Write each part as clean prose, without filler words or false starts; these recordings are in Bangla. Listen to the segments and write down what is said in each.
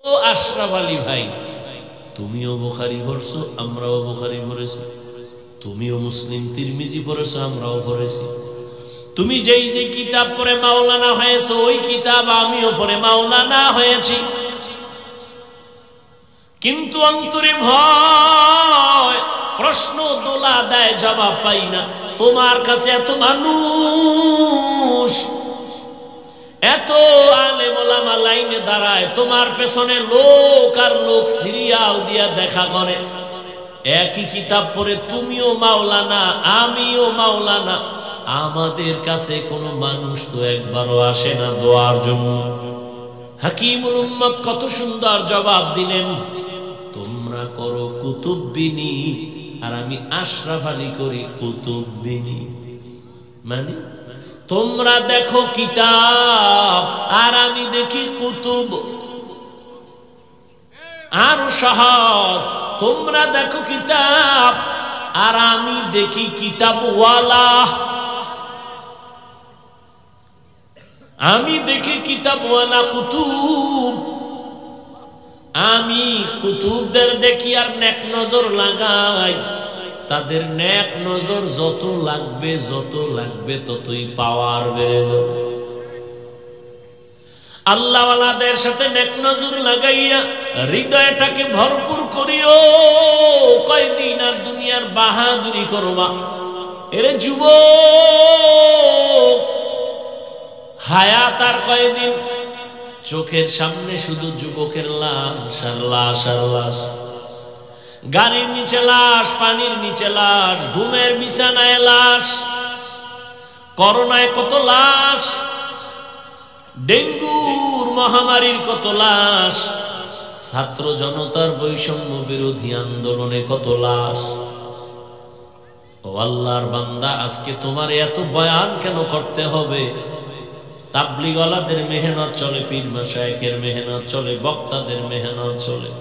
ও আশরাফ আলী ভাই, তুমিও বুখারী পড়ছো, আমরাও বুখারী পড়েছি। তুমিও মুসলিম তিরমিজি পড়েছো, আমরাও পড়েছি। তুমি যেই যে কিতাব পড়ে মাওলানা হয়েছো, ওই কিতাব আমিও পড়ে মাওলানা হয়েছি। কিন্তু অন্তরে ভয়, প্রশ্ন দোলা দেয়, জবাব পাই না। তোমার কাছে এত মানুষ, এত আলেম ওলামা লাইনে দাঁড়ায়, তোমার পেছনে লোক আর লোক সিরিয়াল দিয়া দেখা করে। একই কিতাব পড়ে তুমিও মাওলানা, আমিও মাওলানা, আমাদের কাছে কোনো মানুষ তো একবারও আসে না দোয়ার জন্য। হাকিমুল উম্মত কত সুন্দর জবাব দিলেন, তোমরা করো কুতুববিনী আর আমি আশরাফ আলী করি কুতুববিনী। মানে তোমরা দেখো কিতাব আর আমি দেখি কুতুব। আরো সহজ, তোমরা দেখো কিতাব আর আমি দেখি কিতাবওয়ালা। আমি দেখি কিতাবওয়ালা কুতুব। আমি কুতুবদের দেখি আর নেক নজর লাগাই। তাদের নেক নজর যত লাগবে ততই পাওয়ার বেড়ে যাবে। আল্লাহওয়ালাদের সাথে নেক নজর লাগাইয়া হৃদয়টাকে ভরপুর করিও। কয়দিন আর দুনিয়ার বাহাদুরি করবা? এরে যুবক, হায়াত আর কয়দিন? চোখের সামনে শুধু যুবকের লাশ আর লাশ আর লাশ। গাড়ির নিচে লাশ, পানির নিচে লাশ, ঘুমের বিছানায় লাশ, করোনায় কত লাশ, ডেঙ্গুর মহামারীর কত লাশ, ছাত্র জনতার বৈষম্য বিরোধী আন্দোলনে কত লাশ। ও আল্লাহর বান্দা, আজকে তোমার এত বয়ান কেন করতে হবে? তাবলীগওয়ালাদের মেহনত চলে, পীর মাশায়েখের মেহনত চলে, বক্তাদের মেহনত চলে।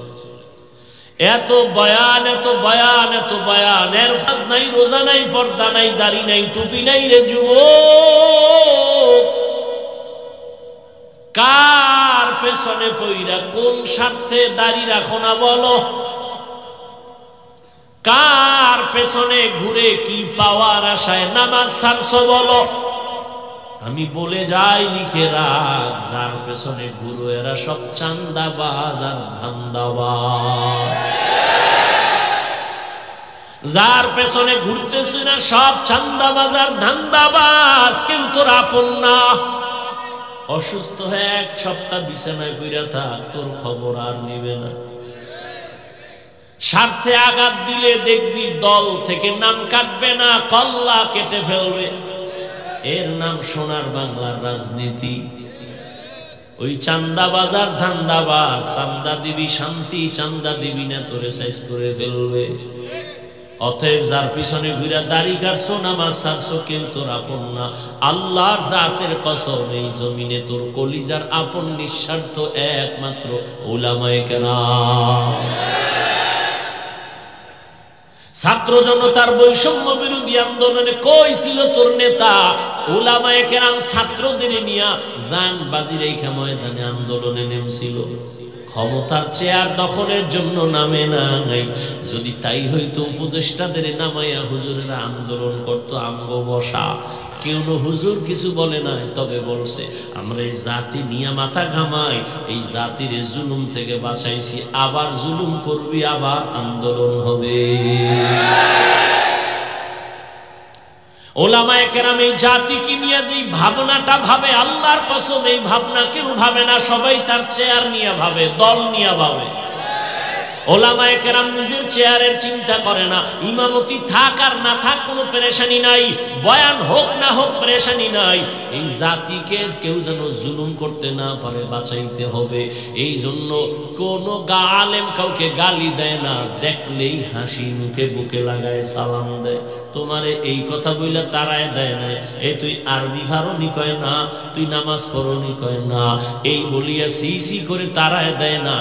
এত বয়ান, এত বয়ান, এত বয়ান, এর কাজ নাই, রোজা নাই, পর্দা নাই, দাড়ি নাই, টুপি নাই। রে যুবক, কার পেছনে পইরা কোন স্বার্থে দাড়ি রাখো না বলো? কার পেছনে ঘুরে কি পাওয়ার আশায় নামাজ ছাড়ছো বলো? আমি বলে যাই, লিখে রাখ, যার পেছনে ঘুরো এরা সব চান্দাবাজ আর ধান্দাবাজ। যার পেছনে ঘুরতেছে না সব চান্দাবাজ আর ধান্দাবাজ। কেউ তোর আপন না। অসুস্থ হয়ে এক সপ্তাহ বিছানায় পড়ে থাক, তোর খবর আর নিবে না। স্বার্থে আঘাত দিলে দেখবি দল থেকে নাম কাটবে না, কল্লা কেটে ফেলবে। এর নাম সোনার বাংলার রাজনীতি। ওই চান্দা বাজার ধান্দাবাজ, চান্দা দিবি শান্তি, চান্দা দিবি না তোরে সাইজ করে ফেলবে। অতএব যার পিছনে ঘুরে দাড়ি কাটছো, নামাজ ছাড়ছো, কেউ তোর আপন না। আল্লাহর জাতের কসম, এই জমিনে তোর কলিজার আপন নিঃস্বার্থ একমাত্র উলামায়ে কেরাম। ছাত্র জনতার বৈষম্য বিরোধী আন্দোলনে কই ছিল তোর নেতা? উলামায়ে কেরাম ছাত্রদের নিয়ে জান বাজি রেখে ময়দানে আন্দোলনে নেমেছিল। ক্ষমতার চেয়ার দখলের জন্য নামে নাই। যদি তাই হইতো উপদেষ্টাদের নামাইয়া হুজুরেরা আন্দোলন করতো আঙ্গ বসা। কেউ হুজুর কিছু বলে নাই, তবে বলছে আমরা এই জাতি নিয়ে মাথা ঘামাই, এই জাতির জুলুম থেকে বাঁচাইছি, আবার জুলুম করবি, আবার আন্দোলন হবে। ওলামায়ে কেরাম এই জাতিকে নিয়ে যে ভাবনাটা ভাবে, আল্লাহর কসম এই ভাবনা কেউ ভাবে না। সবাই তার চেয়ার নিয়ে ভাবে, দল নিয়ে ভাবে। ওলামায়ে কেরাম নিজের চেয়ারের চিন্তা করে না। ইমামতি থাক আর না থাক কোনো পেরেশানি নাই, বয়ান হোক না হোক পেরেশানি নাই। এই জাতিকে কেউ যেন জুলুম করতে না পারে, বাঁচাইতে হবে। এই জন্য কোনো আলেম কাউকে গালি দেয় না, দেখলেই হাসি মুখে বুকে লাগায় সালাম দেয়। তোমারে এই কথা বইলা তারায় দেয় না, এই তুই আরবি ফারনি কয় না, তুই নামাজ পড়নি কয় না, এই বলিয়া সি সি করে তারায় দেয় না।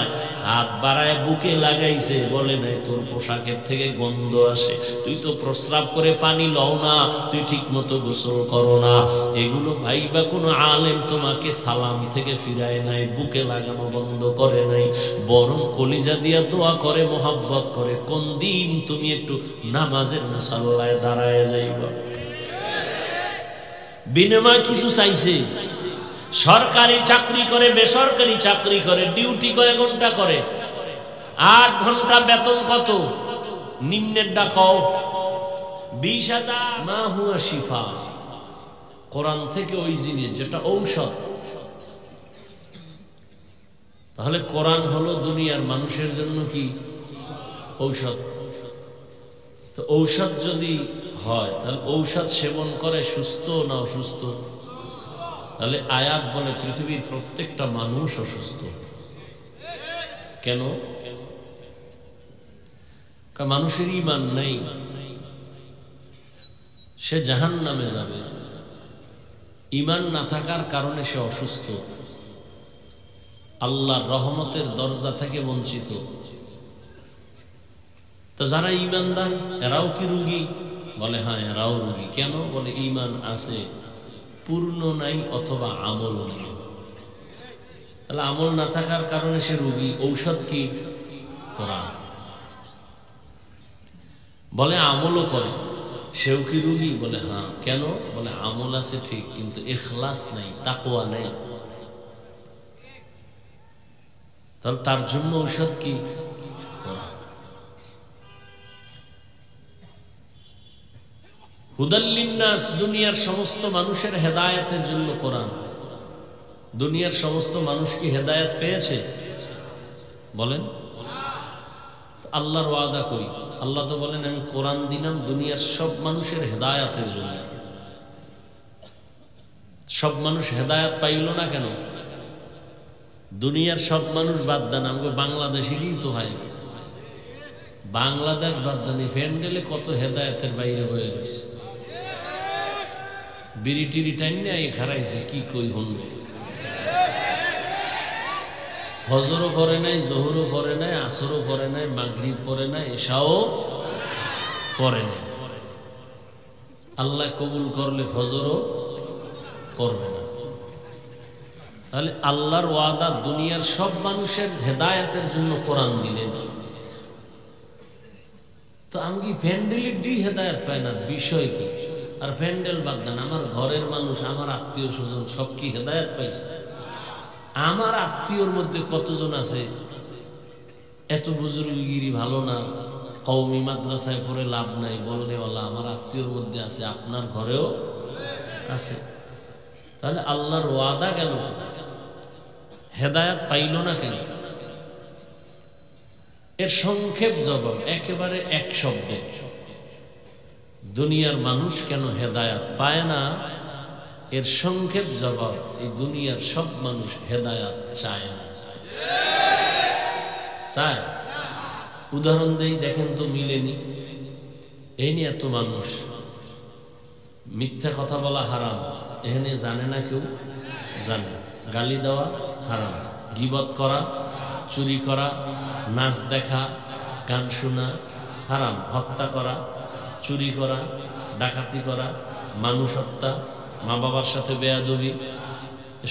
হাত বাড়ায় বুকে লাগাইছে, বলে নাই তোর পোশাকের থেকে গন্ধ আসে, তুই তো প্রস্রাব করে পানি লও না, তুই ঠিক মতো গোসল করো না। এগুলো ভাইবা কোনো আলেম তোমাকে সালাম থেকে ফিরায় নাই, বুকে লাগানো বন্ধ করে নাই, বরং কলিজা দিয়া দোয়া করে, মোহাব্বত করে কোন দিন তুমি একটু নামাজের মুসাল্লায় দাঁড়ায় যাইবা। বিনিময় কিছু চাইছে? সরকারি চাকরি করে, বেসরকারি চাকরি করে, ডিউটি কয় ঘন্টা করে? 8 ঘন্টা, বেতন কত? নিম্নের ডাকাও 20,000। মা হুয়া শিফা, কোরআন থেকে ওই জিনিস যেটা ঔষধ। তাহলে কোরআন হলো দুনিয়ার মানুষের জন্য কি ঔষধ। তো ঔষধ যদি হয় তাহলে ঔষধ সেবন করে সুস্থ না অসুস্থ? তাহলে আয়াত বলে পৃথিবীর প্রত্যেকটা মানুষ অসুস্থ। কেন? মানুষের ঈমান নাই, সে জাহান্নামে যাবে। ঈমান না থাকার কারণে সে অসুস্থ, আল্লাহর রহমতের দরজা থেকে বঞ্চিত। তো যারা ঈমানদার এরাও কি রোগী? বলে হ্যাঁ, এরাও রোগী। কেন? বলে ঈমান আছে, পূর্ণ নাই অথবা আমল নেই। তাহলে আমল না থাকার কারণে সে রোগী। ঔষধ কি? কোরআন। বলে আমলও করে, সেও কি রোগী? বলে হ্যাঁ। কেন? বলে আমল আছে ঠিক, কিন্তু ইখলাস নাই, তাকওয়া নাই। তাহলে তার জন্য ঔষধ কি? কোরআন। হুদাল্লিন্নাস, দুনিয়ার সমস্ত মানুষের হেদায়েতের জন্য কোরআন। দুনিয়ার সমস্ত মানুষ কি হেদায়েত পেয়েছে? বলেন। আল্লাহর ওয়াদা কই? আল্লাহ তো বলেন আমি কোরআন দিলাম দুনিয়ার সব মানুষের হেদায়েতের জন্য। সব মানুষ হেদায়েত পাইল না কেন? দুনিয়ার সব মানুষ বাদ দেন, আমাকে বাংলাদেশেরই তো হয় না। বাংলাদেশ বাদ দেন, ফ্যান্ডেলে কত হেদায়েতের বাইরে হয়ে রয়েছে। বিড়ি টিরি টাইম নেই খারাইছে, কি কই হল। ফজরও পড়ে নাই, জোহরও পড়ে নাই, আসরও পড়ে নাই, মাগরিব পড়ে নাই, এশাও পড়ে নাই। আল্লাহ কবুল করলে ফজরও পড়বে না। তাহলে আল্লাহর ওয়াদা দুনিয়ার সব মানুষের হেদায়েতের জন্য কোরআন দিলেন। তো আমি কি প্যান্ডেলের ডি হেদায়েত পাই না? বিষয় কি? আর প্যান্ডেল বাদ দেন, আমার ঘরের মানুষ, আমার আত্মীয় স্বজন সব কি হেদায়েত পাইছে? আমার আত্মীয়র মধ্যে কতজন আছে এত বুজুর্গগিরি ভালো না, কওমি মাদ্রাসায় পড়ে লাভ নাই, বলনেওয়ালা আমার আত্মীয়র মধ্যে আছে, আপনার ঘরেও আছে। তাহলে আল্লাহর ওয়াদা গেল, হেদায়েত পাইল না কেন? এর সংক্ষেপ জবাব একেবারে এক শব্দে, দুনিয়ার মানুষ কেন হেদায়েত পায় না? এর সংক্ষেপ জবাব, এই দুনিয়ার সব মানুষ হেদায়েত চায় না। চায়? উদাহরণ দেই, দেখেন তো মিলেনি। এই নিয়ে এত মানুষ, মিথ্যা কথা বলা হারাম, এখানে জানে না কেউ? জানে। গালি দেওয়া হারাম, গীবত করা, চুরি করা, নাচ দেখা, গান শোনা হারাম, হত্যা করা, চুরি করা, ডাকাতি করা, মানুষ হত্যা, মা বাবার সাথে বেয়াদবি,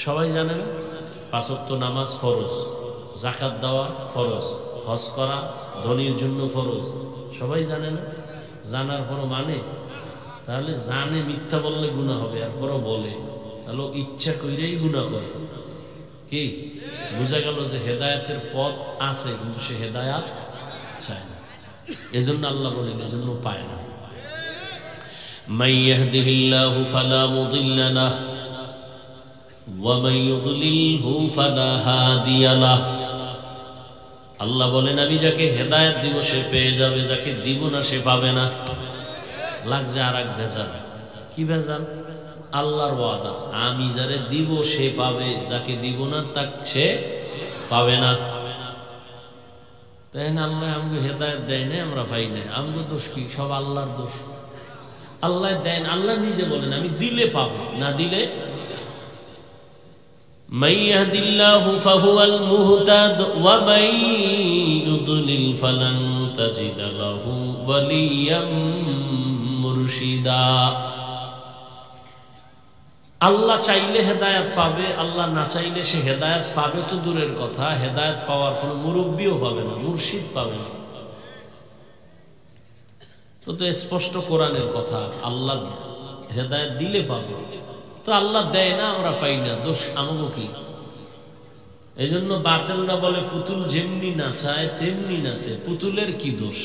সবাই জানে না? 5 ওয়াক্ত নামাজ ফরজ, যাকাত দেওয়া ফরজ, হজ করা ধনীর জন্য ফরজ, সবাই জানে না? জানার পরও মানে? তাহলে জানে মিথ্যা বললে গুনাহ হবে, এরপরও বলে, তাহলে ইচ্ছা কইরেই গুনাহ করে। কি বোঝা গেল? যে হেদায়েতের পথ আছে কিন্তু সে হেদায়েত চায় না। এজন্য আল্লাহ বলেন, এজন্য পায় না। মান ইয়াহদিহিল্লাহু ফালা মুদিল্লা লাহু ওয়া মান ইউদ্লিলহু ফালা হাদিয়া লাহু। আল্লাহ বলেন আমি যাকে হেদায়েত দিব সে পেয়ে যাবে, যাকে দিব না সে পাবে না। লাগছে আর এক ভেজাল। কি ভেজাল? আল্লাহর ওয়াদা আমি যারে দিব সে পাবে, যাকে দিব না তাক সে পাবে না। তাই না? আল্লাহ আমাকে হেদায়েত দেয় না, আমরা পাই না, আমাকে দোষ কি? সব আল্লাহর দোষ। আল্লাহ দেন, আল্লাহ নিজে বলেন আমি দিলে পাবে, না দিলে। মান ইয়াহদিল্লাহু ফাহুয়াল মুহতাদ ওয়া মান ইউদ্লিল ফালান তাজিদ লাহু ওয়ালিয়াম মুরশিদা। আল্লাহ চাইলে হেদায়েত পাবে, আল্লাহ না চাইলে সে হেদায়েত পাবে তো দূরের কথা, হেদায়েত পাওয়ার কোনো মুরব্বিও পাবে না, মুর্শিদ পাবে না। তো স্পষ্ট কোরআনের কথা, আল্লাহ হেদায়েত দিলে পাবে, তো আল্লাহ দেয় না, আমরা পাই না, দোষ আমাকে কি? এই জন্য বাতিলরা বলে পুতুল যেমনি নাচায় তেমনি নাচে, পুতুলের কি দোষ?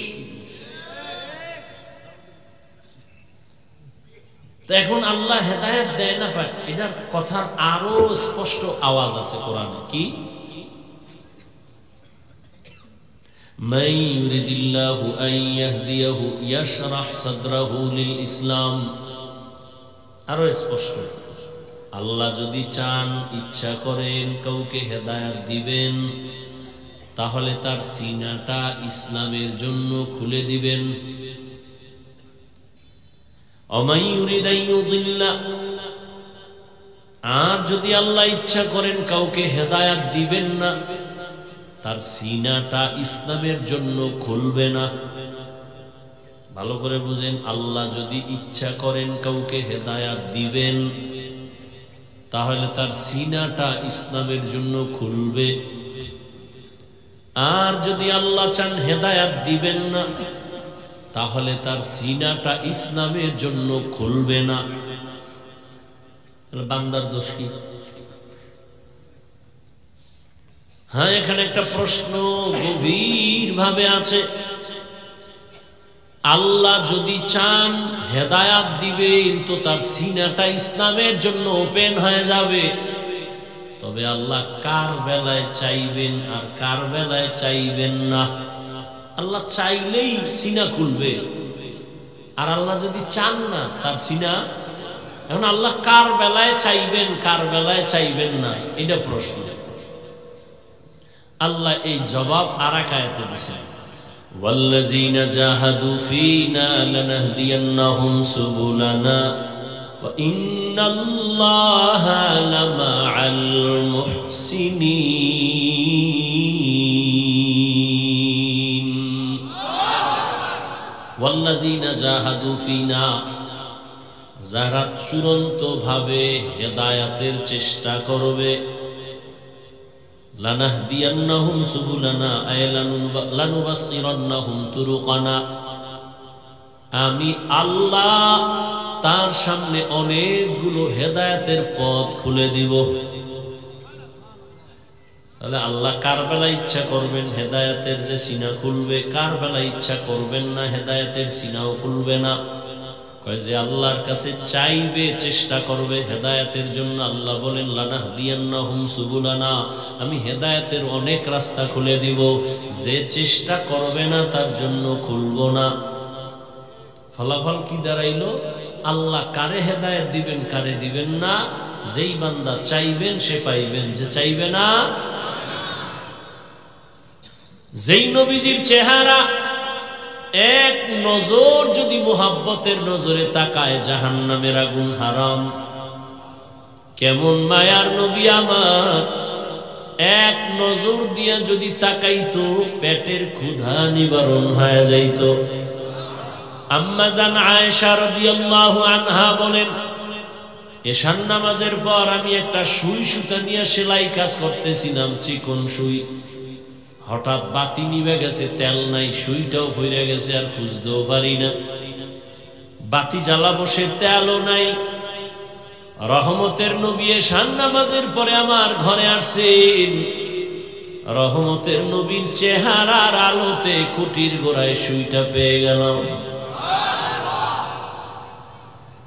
তো এখন আল্লাহ হেদায়েত দেয় না পায়, এটার কথার আরো স্পষ্ট আওয়াজ আছে কোরআনে, কি? মান ইউরিদিল্লাহু আন ইয়াহদিয়াহু ইয়াশরাহ সাদরাহু লিল ইসলাম। আরো স্পষ্ট, আল্লাহ যদি চান, ইচ্ছা করেন কাউকে হেদায়েত দিবেন, তাহলে তার সিনাটা ইসলামের জন্য খুলে দিবেন। ওমান ইউরিদ আন ইউদিল্লা, আর যদি আল্লাহ ইচ্ছা করেন কাউকে হেদায়েত দিবেন না, তার সিনাটা ইসলামের জন্য খুলবে না। ভালো করে বুঝেন, আল্লাহ যদি ইচ্ছা করেন কাউকে হেদায়েত দিবেন, তাহলে তার সিনাটা ইসলামের জন্য খুলবে। আর যদি আল্লাহ চান হেদায়েত দিবেন না, তাহলে তার সিনাটা ইসলামের জন্য খুলবে না। বান্দার দোষ কি? হ্যাঁ, এখানে একটা প্রশ্ন গভীর ভাবে আছে। আল্লাহ যদি চান হেদায়াত দিবেন, তো তার সিনাটা ইসলামের জন্য ওপেন হয়ে যাবে। তবে আল্লাহ কার বেলায় চাইবেন আর কার বেলায় চাইবেন না? আল্লাহ চাইলেই সিনা খুলবে, আর আল্লাহ যদি চান না তার সিনা, এখন আল্লাহ কার বেলায় চাইবেন কার বেলায় চাইবেন না, এটা প্রশ্ন। আল্লাহ এই জবাব আরেক আয়াতে দিয়েছেন, ওয়াল্লাযীনা জাহাদু ফীনা লানাহদিয়ান্নাহুম সুবুলানা ওয়া ইন্নাল্লাহা লামাআল মুহসিনিন। ওয়াল্লাযীনা জাহাদু ফীনা, যারা চূড়ান্তভাবে হেদায়েতের চেষ্টা করবে, লানাহদিয়ান্নাহুম সুবুলানা আয় লানুবাসসিরান্নাহুম তুরুকানা, আমি আল্লাহ তার সামনে অনেকগুলো হেদায়েতের পথ খুলে দিব। তাহলে আল্লাহ কার বেলা ইচ্ছা করবেন হেদায়েতের যে সিনা খুলবে, কার বেলা ইচ্ছা করবেন না হেদায়েতের সিনাও খুলবে না। যে আল্লাহর কাছে চাইবে, চেষ্টা করবে হেদায়েতের জন্য, আল্লাহ বলেন লানাহদিয়ান্নাহুম সুবুলানা, আমি হেদায়েতের অনেক রাস্তা খুলে দিব। যে চেষ্টা করবে না তার জন্য খুলব না। ফলাফল কি দাঁড়াইলো? আল্লাহ কারে হেদায়েত দিবেন কারে দিবেন না, যেই বান্দা চাইবেন সে পাইবেন, যে চাইবে না। যেই নবীজির চেহারা এক নজর যদি মুহাব্বতের নজরে তাকায়, জাহান্নামের আগুন হারাম। কেমন মায়ার নবী আমার, এক নজর দিয়া যদি তাকাইতো পেটের ক্ষুধা নিবারণ হয়ে যাইত। আম্মা জান আয়েশা রাদিয়াল্লাহু আনহা বলেন, এশার নামাজের পর আমি একটা সুই সুতা নিয়ে সেলাই কাজ করতেছিলাম, চিকন সুই। হঠাৎ বাতি নিভে গেছে, তেল নাই, সুইটাও ফিরে গেছে, আর খুঁজতেও পারি না। বাতি জ্বালা বসে, তেলও নাই। রহমতের নবী এশার নামাজের পরে আমার ঘরে আসছেন। রহমতের নবীর চেহারার আলোতে কুটির গোড়ায় সুইটা পেয়ে গেলাম।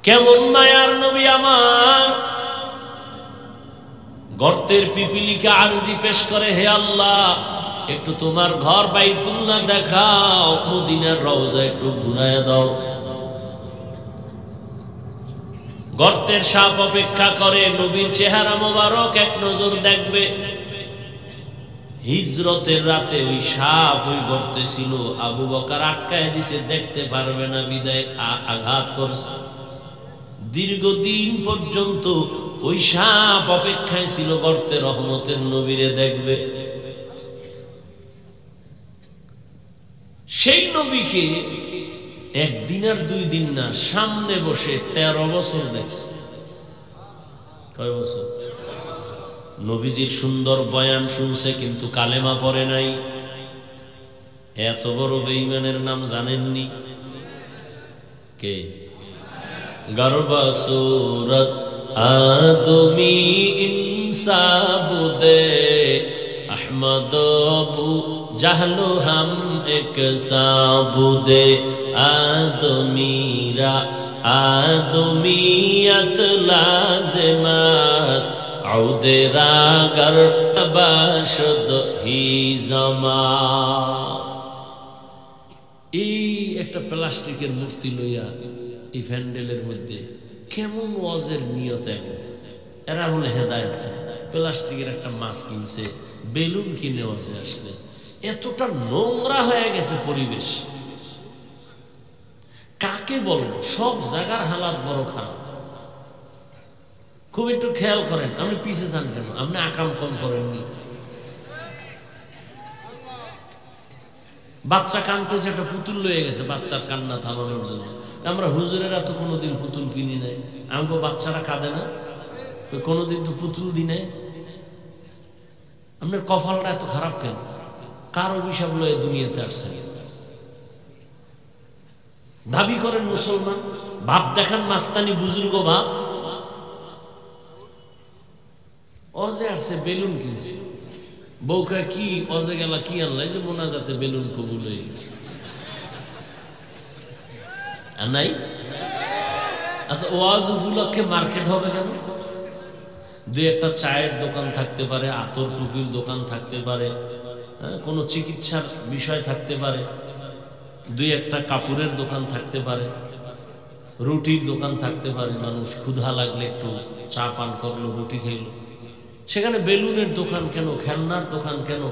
কেমন মায়ার নবী আমার। গর্তের পিপিলিকা আরজি পেশ করে, হে আল্লাহ একটু তোমার ঘর বাইতুল্লাহ দেখাও, মদিনার রওজা একটু ঘুরায় দাও। গর্তের সাপ অপেক্ষা করে, নবীর চেহারা মোবারক এক নজর দেখবে। হিজরতের রাতে ওই সাপ ওই গর্তে ছিল, আবু বকর আটকায় দিছে, দেখতে পারবে না বিদায় আঘাত করছে। দীর্ঘদিন পর্যন্ত ওই সাপ অপেক্ষায় ছিল গর্তে রহমতের নবীরে দেখবে। সেই নবীকে একদিন আর 2 দিন না, সামনে বসে 13 বছর দেখছে। কয় বছর? নবীজির সুন্দর বয়ান শুনছে, কিন্তু কালেমা পড়ে নাই। এত বড় বেঈমানের নাম জানেননি? কে? গর্বা সুরত আদমি ইনসাবুদে अहमद अबू जहलो हम एक साबुदे आदमीरा आदमीयत लाज़िमास औदेरा गर बाशद ही जमास। এই একটা প্লাস্টিকের মূর্তি লইয়া এই প্যান্ডেলের মধ্যে কেমন ওয়াজের নিয়ত, এরা বলে হেদায়েত। প্লাস্টিকের একটা মাছ কিনছে, বেলুন কিনে ওয়াজে আসলে। এতটা নোংরা হয়ে গেছে পরিবেশ, কাকে বলবো? সব জায়গার হালাত বড় খারাপ। খুব একটু খেয়াল করেন, আপনি পিছে যান কেন? আপনি আকাম কম করেননি? বাচ্চা কাঁদতেছে, একটা পুতুল লয়ে গেছে বাচ্চার কান্না থামানোর জন্য। আমরা হুজুরেরা তো কোনোদিন পুতুল কিনি নাই। আমাকে বাচ্চারা কাঁদে না, কোনোদিন তো পুতুল দি নাই। আপনার কপালটা এত খারাপ কেন? কার অভিশাপ লয়ে দুনিয়াতে আসছেন? দাবি করেন মুসলমান, ভাব দেখান মাস্তানি বুজুর্গ ভাব। অজে আসছে, বেলুন কিনছে। বউকা কি অজে গেলা কি আনলাই যে মোনাজাতে বেলুন কবুল হয়ে গেছে? আর নাই? আচ্ছা, ওয়াজ উপলক্ষে মার্কেট হবে কেন? 2-1টা চায়ের দোকান থাকতে পারে, আতর টুপির দোকান থাকতে পারে, কোনো চিকিৎসার বিষয় থাকতে পারে, 2-1টা কাপড়ের দোকান থাকতে পারে, রুটির দোকান থাকতে পারে। মানুষ ক্ষুধা লাগলে একটু চা পান করলো, রুটি খেলো। সেখানে বেলুনের দোকান কেন? খেলনার দোকান কেন?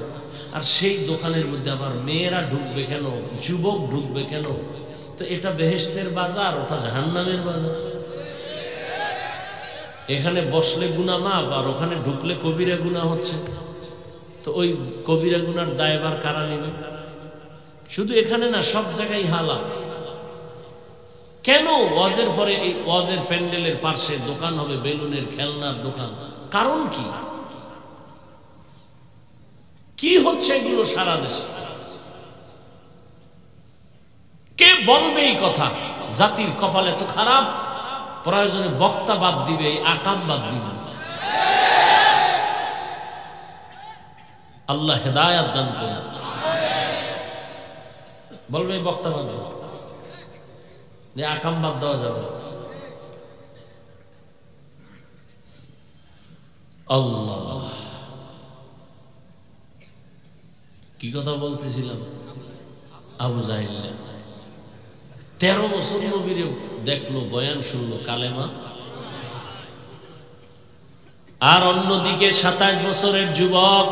আর সেই দোকানের মধ্যে আবার মেয়েরা ঢুকবে কেন? যুবক ঢুকবে কেন? তো এটা বেহেশতের বাজার, ওটা জাহান্নামের বাজার। এখানে বসলে গুনাহ মাফ, আর ওখানে ঢুকলে কবিরা গুনাহ হচ্ছে। তো ওই কবিরা গুনার দায়ভার কারা নেবে? শুধু এখানে না, সব জায়গায় হালাল। কেন ওয়াজের পরে এই ওয়াজের প্যান্ডেলের পাশে দোকান হবে বেলুনের, খেলনার দোকান? কারণ কি? কি হচ্ছে এগুলো সারা দেশে? কে বলবে এই কথা? জাতির কপাল এত খারাপ, প্রয়োজনে বক্তা বাদ দিবে, এই আকাম বাদ দিবে না। আল্লাহ হেদায়েত দান করুন। বলবে বক্তা বাদ দাও, যে আকাম বাদ দেওয়া যাবে। আল্লাহ, কি কথা বলতেছিলাম? আবু জাহেল 13 বছর নবীরে দেখলো, বয়ান শুনলো, কালেমা। আর অন্যদিকে 27 বছরের যুবক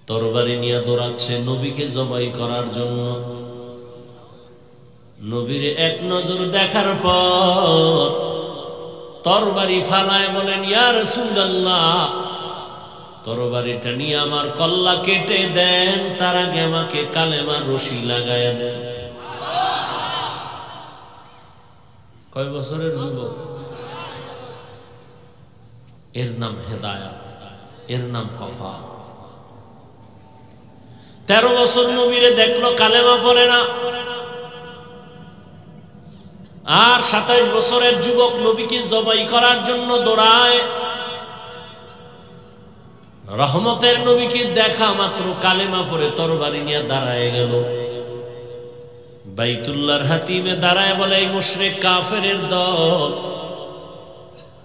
তরবারি নিয়ে দৌড়াচ্ছে নবীকে জবাই করার জন্য। নবীরে এক নজর দেখার পর তরবারি ফালায় বলেন, ইয়া রাসূলুল্লাহ, তরবারিটা নিয়ে আমার কল্লা কেটে দেন, তার আগে আমাকে কালেমার রশি লাগায়া দেন। কয় বছরের যুবক? এর নাম হেদায়েত, এর নাম কফাল। 13 বছর নবীরে দেখলো, কালেমা পড়ে না। আর 27 বছরের যুবক নবীকে জবাই করার জন্য দৌড়ায়। রহমতের নবীকে দেখা মাত্র কালেমা পড়ে তরবারি নিয়ে দাঁড়ায় গেল। বাইতুল্লাহর হাতিমে দাঁড়ায় বলে, এই মুশরিক কাফেরের দল,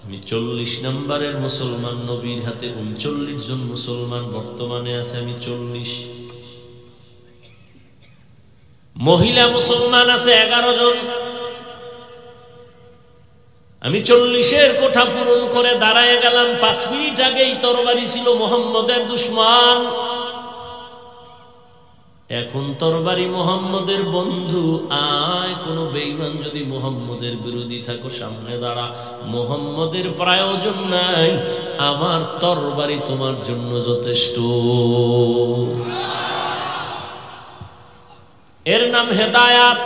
আমি 40 নম্বরের মুসলমান, নবীর হাতে 39 জন মুসলমান বর্তমানে আছে, আমি 40। মহিলা মুসলমান আছে 11 জন, আমি 40-এর কোঠা পূরণ করে দাঁড়ায় গেলাম। 5 মিনিট আগেই তরবারি ছিল মুহাম্মদের দুশমন, এখন তরবারি মুহাম্মদের বন্ধু, আয় কোন বেঈমান যদি মুহাম্মদের বিরোধী থাকো সামনে দাঁড়া, মুহাম্মদের প্রয়োজন নাই, আমার তরবারি তোমার জন্য যথেষ্ট। এর নাম হেদায়াত।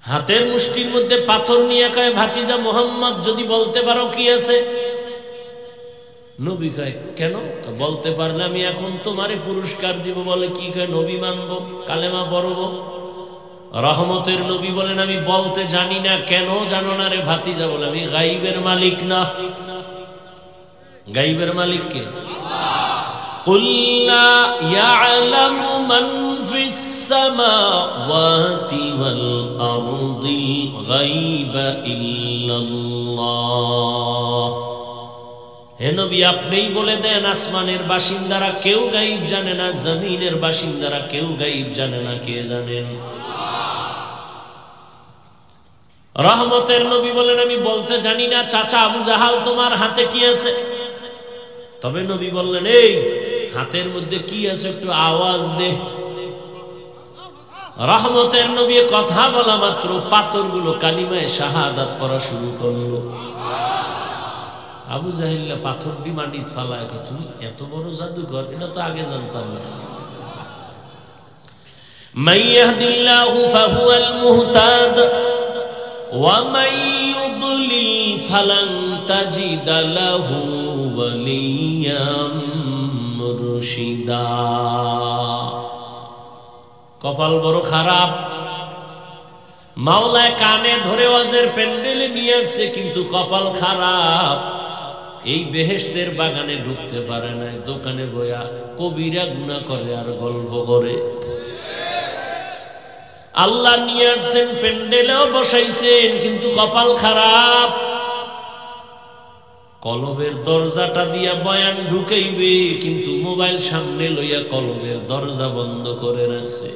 হাতের মুষ্টির মধ্যে পাথর নিয়ে কয় ভাতিজা মুহাম্মদ যদি বলতে পারো কি আছে? নবী কয় কেন? বলতে পারলে আমি এখন তোমারে পুরস্কার দিব। বলে কি? কয় নবী মানবো, কালেমা পড়ব। রহমতের নবী বলেন আমি বলতে জানি না। কেন জানো না রে ভাতিজা? বলে আমি গাইবের মালিক না। গাইবের মালিক কে? قُلْ لَا يَعْلَمُ مَنْ فِي السَّمَاوَاتِ وَالْأَرْضِ الْغَيْبَ إِلَّا اللَّهُ। হে নবী আপনিই বলে দেন আসমানের বাসিন্দারা কেউ গায়েব জানে না, জমিনের বাসিন্দারা কেউ গায়েব জানে না। কে জানেন? রহমতের নবী বলেন আমি বলতে জানি না। চাচা আবু জাহাল তোমার হাতে কি আছে? তবে নবী বললেন এই হাতের মধ্যে কি আছে একটু আওয়াজ দে। রহমতের নবী কথা বলা মাত্র পাথরগুলো কালিমায়ে শাহাদাত পড়া শুরু করলো। আবু জাহিল্লা পাথর দি মাটিত ফালায়, তুমি এত বড় জাদুকর, এটা তো আগে জানতাম না। মান ইয়াহদিল্লাহু ফাহুয়াল মুহতাদ ওয়া মান ইউদ্লিল ফালান তাজিদা লাহু ওয়ালিয়াম মুরশিদা। কপাল বড় খারাপ। মাওলায় কানে ধরে ওয়াজের প্যান্ডেলে নিয়ে আসছে, কিন্তু কপাল খারাপ। এই বেহেশতের বাগানে ঢুকতে পারে না, দোকানে বয়া কবিরা গুনাহ করে আর গল্প করে। আল্লাহ নিয়ে আসছেন, প্যান্ডেলেও বসাইছেন, কিন্তু কপাল খারাপ। কলবের দরজাটা দিয়া বয়ান ঢুকাইবে, কিন্তু মোবাইল সামনে লইয়া কলবের দরজা বন্ধ করে রাখছে।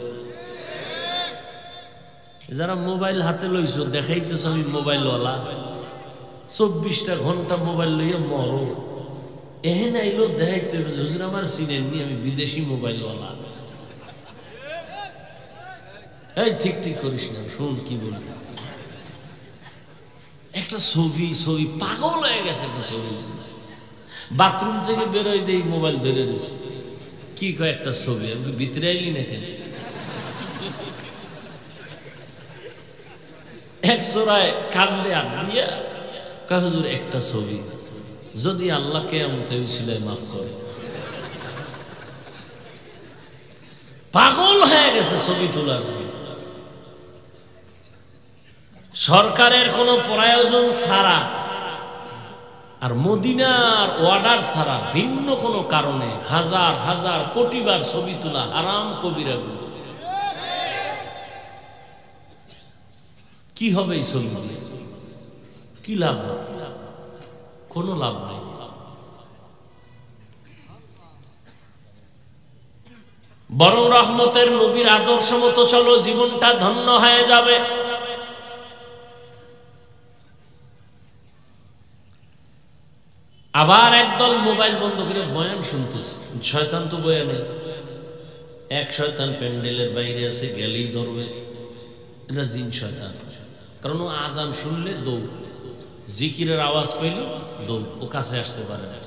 যারা মোবাইল হাতে লইছো দেখাইতেছ আমি মোবাইলওয়ালা, 24টা ঘন্টা মোবাইল লইয়া মরো। এহেন আইলো দেখাইতে হুজুর আমার চিনেননি, আমি বিদেশি মোবাইলওয়ালা। এই ঠিক ঠিক করিস না, শুন কি বলি। একটা ছবি পাগল হয়ে গেছে। একটা ছবি বাথরুম থেকে বেরোয় দেই মোবাইল ধরে রয়েছে। কি কয় একটা ছবি? আমি ভিতরে আইলি না কেন? এক সোরায় কান্দে আট দিয়া কয় হুজুর একটা ছবি, যদি আল্লাহ কিয়ামতে উসিলায় মাফ করে। পাগল হয়ে গেছে ছবি তোলার। সরকারের কোনো প্রয়োজন ছাড়া আর মদিনার অর্ডার ছাড়া ভিন্ন কোনো কারণে হাজার হাজার কোটিবার ছবি তোলা হারাম কবিরা গুনাহ। কি হবে এই ছবি দিয়ে? কি লাভ? কোনো লাভ নেই। বরং রহমতের নবীর আদর্শ মতো চলো, জীবনটা ধন্য হয়ে যাবে। আবার একদল মোবাইল বন্ধ করে বয়ান শুনতেছে। শয়তান তো বয়ানে, এক শয়তান প্যান্ডেলের বাইরে আছে, গেলেই ধরবে। এটা জিন শয়তান। কারণ ও আজান শুনলে দৌড়, জিকিরের আওয়াজ পেল দৌড়, ও কাছে আসতে পারে না।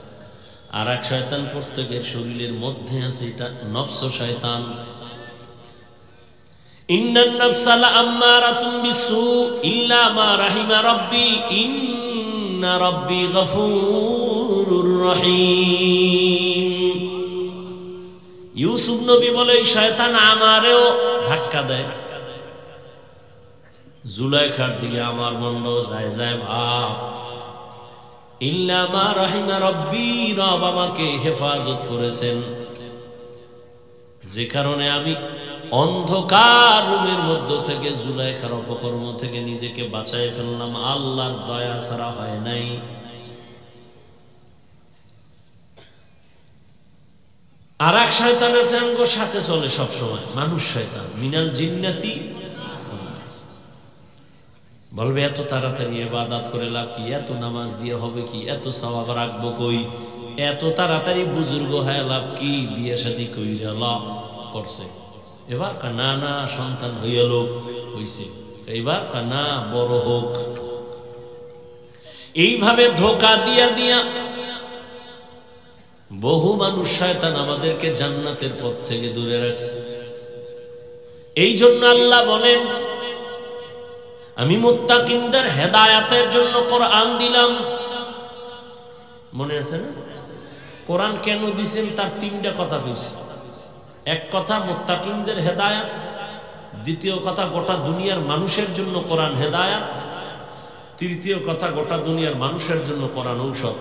আর এক শয়তান প্রত্যেকের শরীরের মধ্যে আছে, এটা নফস শয়তান। ইন্নান নাফসা লাআম্মারাতুম বিসসু ইল্লা মা রাহিমা রাব্বি ইন্না রাব্বি গফুরুর রহিম। ইউসুফ নবী বলে এই শয়তান আমারেও ধাক্কা দেয়। জুলাইখার দিকে আমার মন্ড যায় যায় ভাব। ইল্লা মা রাহিমা রাব্বি, রব আমাকে হেফাজত করেছেন, যে কারণে আমি অন্ধকার রুমের মধ্য থেকে জুলাইখার অপকর্ম থেকে নিজেকে বাঁচাই ফেললাম। আল্লাহর দয়া ছাড়া হয় নাই। আর এক শয়তান আছে আমগো সাথে চলে সব সময়, মানুষ শয়তান, মিনাল জিন্নাতি। বলবে এত তাড়াতাড়ি ইবাদত করে লাভ কি, এত নামাজ দিয়ে হবে কি, এত সওয়াব রাখবো কই, এত তাড়াতাড়ি বুজুর্গ হয়ে লাভ কি, বিয়ে শাদী কইরা লাভ করছে। এবার না না সন্তান হইয়া লোক হইছে, এবার না বড় হোক। এইভাবে ধোঁকা দিয়া দিয়া বহু মানুষ শয়তান আমাদেরকে জান্নাতের পথ থেকে দূরে রাখছে। এই জন্য আল্লাহ বলেন, আমি মুত্তাকিনদের হেদায়েতের জন্য কোরআন দিলাম। মনে আছে না কোরআন কেন দিবেন? তার তিনটা কথা কইছে। এক কথা মুত্তাকিনদের হেদায়েত, দ্বিতীয় কথা গোটা দুনিয়ার মানুষের জন্য কোরআন হেদায়েত, তৃতীয় কথা গোটা দুনিয়ার মানুষের জন্য কোরআন ঔষধ।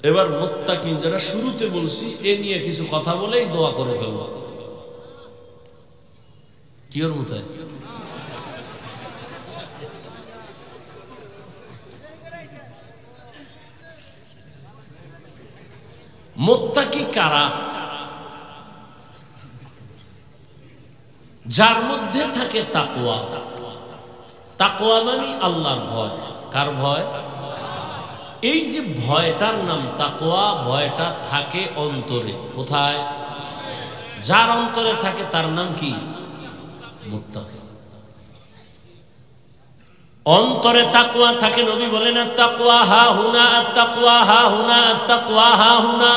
এবার মুত্তাকিন যারা শুরুতে বলছি এ নিয়ে কিছু কথা বলেই দোয়া করে ফেলব। কি ওর মতো মুত্তাকি কারা? যার মধ্যে থাকে তাকওয়া। তাকওয়া মানে আল্লাহর ভয়। কার ভয়? এই যে ভয়টার নাম তাকওয়া, ভয়টা থাকে অন্তরে। কোথায়? যার অন্তরে থাকে তার নাম কি? মুত্তাকি। অন্তরে তাকওয়া থাকে। নবী বলেন আত-তাকওয়া হা হুনা, আত-তাকওয়া হা হুনা, আত-তাকওয়া হা হুনা।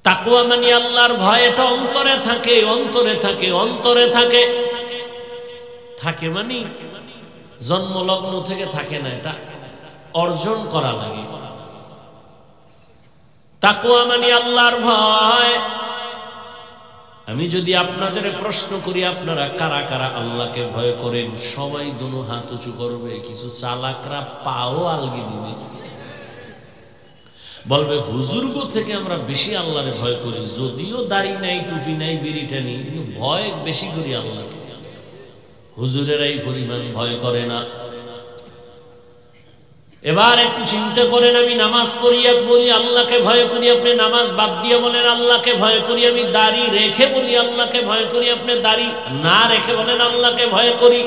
তাকওয়া মানে আল্লাহর ভয়, এটা অন্তরে থাকে, অন্তরে থাকে, অন্তরে থাকে। থাকে মানে জন্মলগ্ন থেকে থাকে না, এটা অর্জন করা লাগে। তাকওয়া মানে আল্লাহর ভয়। আমি যদি আপনাদের প্রশ্ন করি আপনারা কারা কারা আল্লাহকে ভয় করেন, সবাই দুনো হাত উঁচু করবে। কিছু চালাকরা পাও আলগি দিবে, বলবে হুজুরগো থেকে আমরা বেশি আল্লাহরে ভয় করি, যদিও দাড়ি নাই, টুপি নাই, বিড়িটা নেই, কিন্তু ভয় বেশি করি আল্লাহকে। হুজুরেরাই পরিমাণ ভয় করে না। এবার একটু চিন্তা করেন, আমি নামাজ পড়িয়া বলি আল্লাহকে ভয় করি, আপনি নামাজ বাদ দিয়ে বলেন আল্লাহকে ভয় করি। আমি দাড়ি রেখে বলি আল্লাহকে ভয় করি, আপনি দাড়ি না রেখে বলেন আল্লাহকে ভয় করি।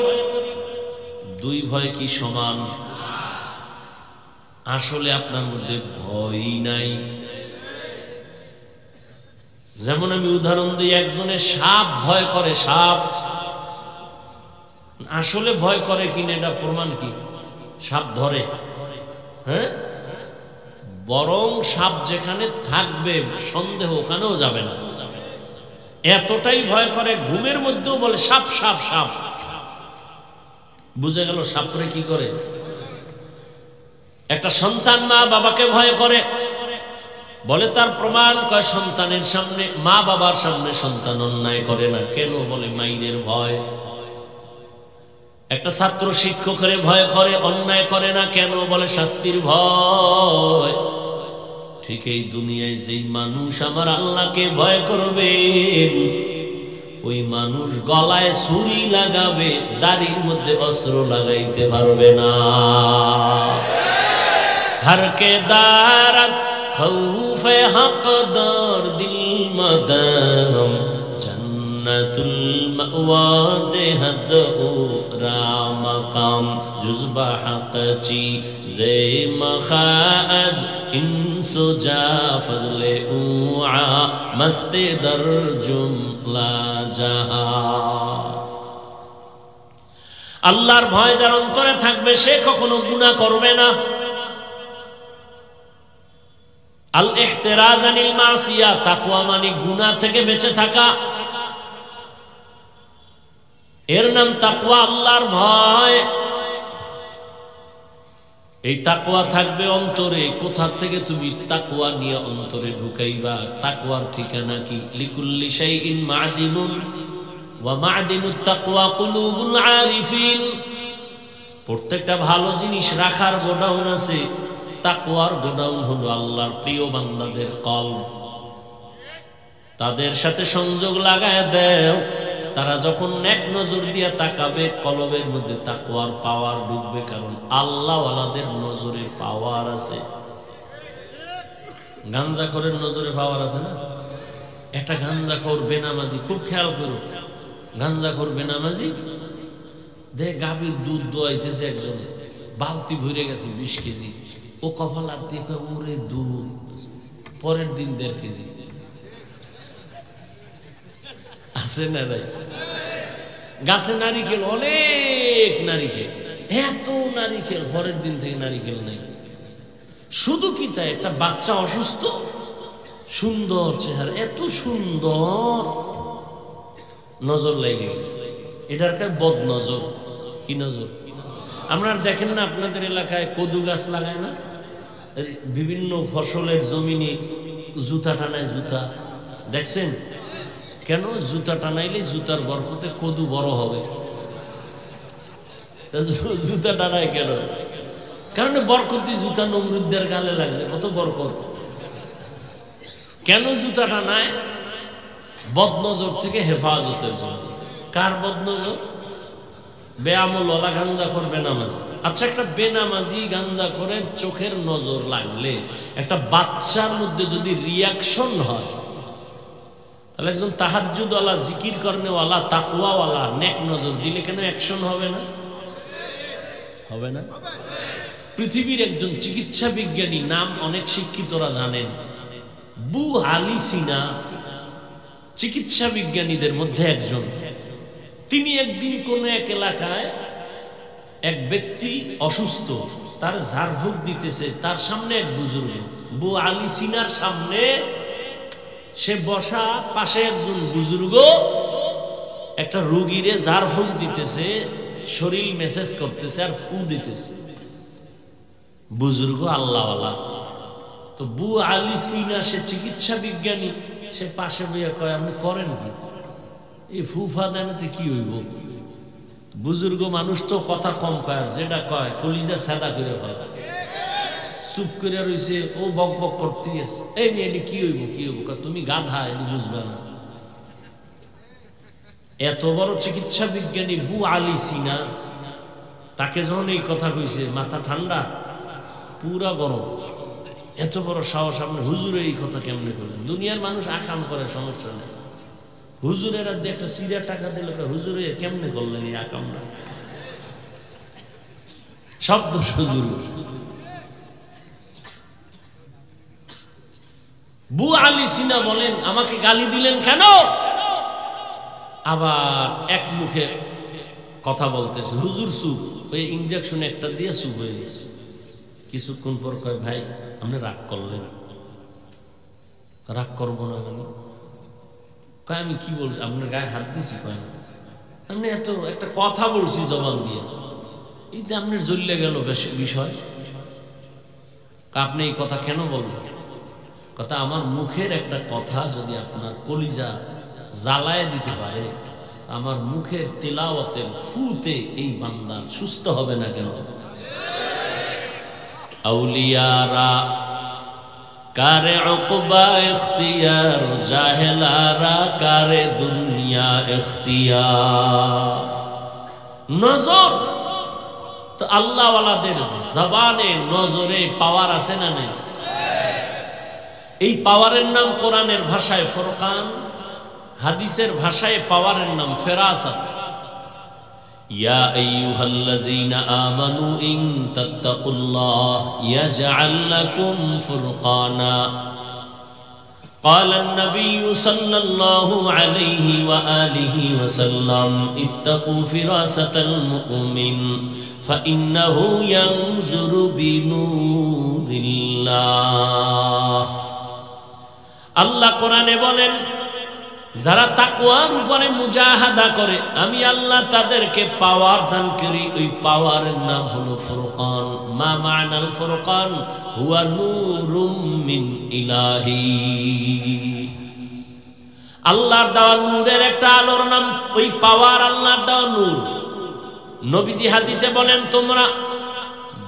দুই ভয় কি সমান? আসলে আপনার মধ্যে ভয় নাই। যেমন আমি উদাহরণ দিই, একজনের সাপ ভয় করে, সাপ আসলে ভয় করে কিনা এটা প্রমাণ কি? সাপ ধরে, হ্যাঁ, বরং সাপ যেখানে থাকবে সন্দেহ ওখানেও যাবে না, এতটাই ভয় করে। ঘুমের মধ্যেও বলে সাপ সাপ সাপ। বুঝে গেল সাপ করে কি করে। একটা সন্তান মা বাবাকে ভয় করে, বলে তার প্রমাণ, কয় সন্তানের সামনে, মা বাবার সামনে সন্তান অন্যায় করে না। কেন? বলে মাইনের ভয়। একটা ছাত্র শিক্ষকের ভয় করে, অন্যায় করে না। কেন? বলে শাস্তির ভয়। ঠিক এই দুনিয়ায় যেই মানুষ আমার আল্লাহকে ভয় করবে, ওই মানুষ গলায় ছুরি লাগাবে, দাড়ির মধ্যে অস্ত্র লাগাইতে পারবে না। हर के दारत खौफे हक़दार दिल मदाम जन्नतुल मअवा देहद ओ रामकाम जुज़बा हक़ची ज़े मखाज़ इंसो जा फज़ले उआ मस्ते दर जुमला जहा। আল্লাহর ভয় যার অন্তরে থাকবে সে কখনো গুনাহ করবে না। আল ইহতিরাজ আনিল মাসিয়া, তাকওয়া মানে গুনাহ থেকে বেঁচে থাকা। এর নাম তাকওয়া, আল্লাহর ভয়। এই তাকওয়া থাকবে অন্তরে। কোথা থেকে তুমি তাকওয়া নিয়ে অন্তরে ঢুকাইবা? তাকওয়ার ঠিকানা কি? লিকুল্লি শাইইন মা'দিনুন ওয়া মা'দিনুত তাকওয়া কুলুবুল আরিফিন। প্রত্যেকটা ভালো জিনিস রাখার গোডাউন আছে, তাকওয়ার গোডাউন হলো আল্লাহর প্রিয় বান্দাদের কলব। তাদের সাথে সংযোগ লাগায় দেও, তারা যখন এক নজর দিয়ে তাকাবে কলবের মধ্যে তাকওয়ার পাওয়ার ঢুকবে। কারণ আল্লাহওয়ালাদের নজরে পাওয়ার আছে। গাঞ্জাখোরের নজরে পাওয়ার আছে না? একটা গাঞ্জাখোর বেনামাজি, খুব খেয়াল করো, গাঞ্জাখোর বেনামাজি দেখ গাভীর দুধ দোয়াইতেছে একজন, বালতি ভরে গেছে 20 কেজি। ও কপাল হাত দিয়ে কয়, ওরে দুধ। পরের দিন 1.5 কেজি। আছে না ভাই? গাছে নারিকেল, অনেক নারিকেল, এত নারিকেল, পরের দিন থেকে নারিকেল নাই। শুধু কি তাই, একটা বাচ্চা অসুস্থ, সুন্দর চেহারা, এত সুন্দর, নজর লেগে গেছে। এটার কাছে বদ নজর। কি নজর? আপনারা দেখেন না আপনাদের এলাকায় কদু গাছ লাগায় না? বিভিন্ন ফসলের জমিনে জুতা টানায়, জুতা দেখছেন? কেন? জুতা টানাইলে জুতার বরকতে কদু বড় হবে। জুতা টানায় কেন? কারণ বরকতি জুতা নমরুদদের গালে লাগছে, কত বরকত। কেন জুতা টানায়? বদনজর থেকে হেফাজতের জন্য। কার বদনজর? বেআমলওয়ালা গাঞ্জাখোর বেনামাজি। আচ্ছা, একটা বেনামাজি গাঞ্জাখোরের চোখের নজর লাগলে, একটা বাচ্চার মধ্যে যদি রিয়াকশন হয়, তাহলে একজন তাহাজ্জুদওয়ালা, জিকির করনেওয়ালা, তাকওয়াওয়ালা নেক নজর দিলে কেন অ্যাকশন হবে না? হবে না? পৃথিবীর একজন চিকিৎসা বিজ্ঞানী, নাম অনেক শিক্ষিতরা জানেন, বু আলী সিনা, চিকিৎসা বিজ্ঞানীদের মধ্যে একজন। তিনি একদিন কোন এক এলাকায় এক ব্যক্তি অসুস্থ, তার ঝাড়ফুঁক দিতেছে, তার সামনে এক বুজুর্গ, বু আলী সিনার সামনে সে বসা, পাশে একজন বুজুর্গ একটা রোগীরে ঝাড়ফুঁক দিতেছে, শরীর মেসেজ করতেছে আর ফু দিতেছে। বুজুর্গ আল্লাহওয়ালা। তো বু আলী সিনা, সে চিকিৎসা বিজ্ঞানী, সে পাশে বইয়া কয়, আপনি করেন কি? এই ফুফা দেনাতে কি হইব? বুজুর্গ মানুষ তো কথা কম কয়, আর যেটা কয় কলিজা সাদা করে ফেলে। চুপ করে রইছে, ও বক বক করতে আছে। এই মেয়ে কি হইব, কি হইব? তুমি গাধা, এটি বুঝবে না। এত বড় চিকিৎসা বিজ্ঞানী বু আলী সিনা, তাকে যখন এই কথা কইছে, মাথা ঠান্ডা, পুরা গরম। এত বড় সাহস, আপনি হুজুরে এই কথা কেমনে করলেন? দুনিয়ার মানুষ আকাম করে, সমস্যা নেই। হুজুরেরা যে একটা সিরিয়া টাকা দিল, হুজুরে কেমনে করলেন এই আকামটা? শব্দ হুজুর। বু আলী সিনা বলেন, আমাকে গালি দিলেন কেন? আবার এক মুখে কথা বলতেছে, হুজুর চুপ। ওই ইনজেকশন একটা দিয়ে চুপ হয়ে গেছে। কিছুক্ষণ পর কয়, ভাই আপনি রাগ করলেন? রাগ করবো না মানে? কয়, আমি কি বলছি? আপনার গায়ে হাত দিছি? কয় না, আপনি এত একটা কথা বলছি জবান দিয়ে, এতে আপনার জ্বললে গেল বিষয়। আপনি এই কথা কেন বললেন? কথা, আমার মুখের একটা কথা যদি আপনার কলিজা জ্বালায় দিতে পারে, আমার মুখের তিলাওয়াতের ফুতে এই বান্দা সুস্থ হবে না কেন? আউলিয়ারা কারে উকবা ইখতিয়ার, জাহেলারা কারে দুনিয়া ইখতিয়ার। নজর তো আল্লাহ ওয়ালাদের জবানে, নজরে পাওয়ার আছে না নেই? এই পাওয়ারের নাম কোরআনের ভাষায় ফুরকান, হাদিসের ভাষায় পাওয়ারের নাম ফেরাসাত। ইয়া আইয়ুহাল্লাযীনা আমানু ইন তাত্তাকুল্লাহ ইয়াজআল লাকুম ফুরকানা। قال النبي صلى الله عليه وآله وسلم اتقوا فراسة المؤمن فإنه ينظر بنور الله। আল্লাহ কোরআনে বলেন, যারা তাকওয়ার উপরে মুজাহাদা করে, আমি আল্লাহ তাদেরকে পাওয়ার দান করি। ওই পাওয়ারের নাম হলো ফুরকান। মা মানাল ফুরকান? হুয়া নূরুম মিন ইলাহি। আল্লাহর দেওয়া নূরের একটা আলোর নাম ওই পাওয়ার, আল্লাহর দেওয়া নূর। নবীজি হাদিসে বলেন, তোমরা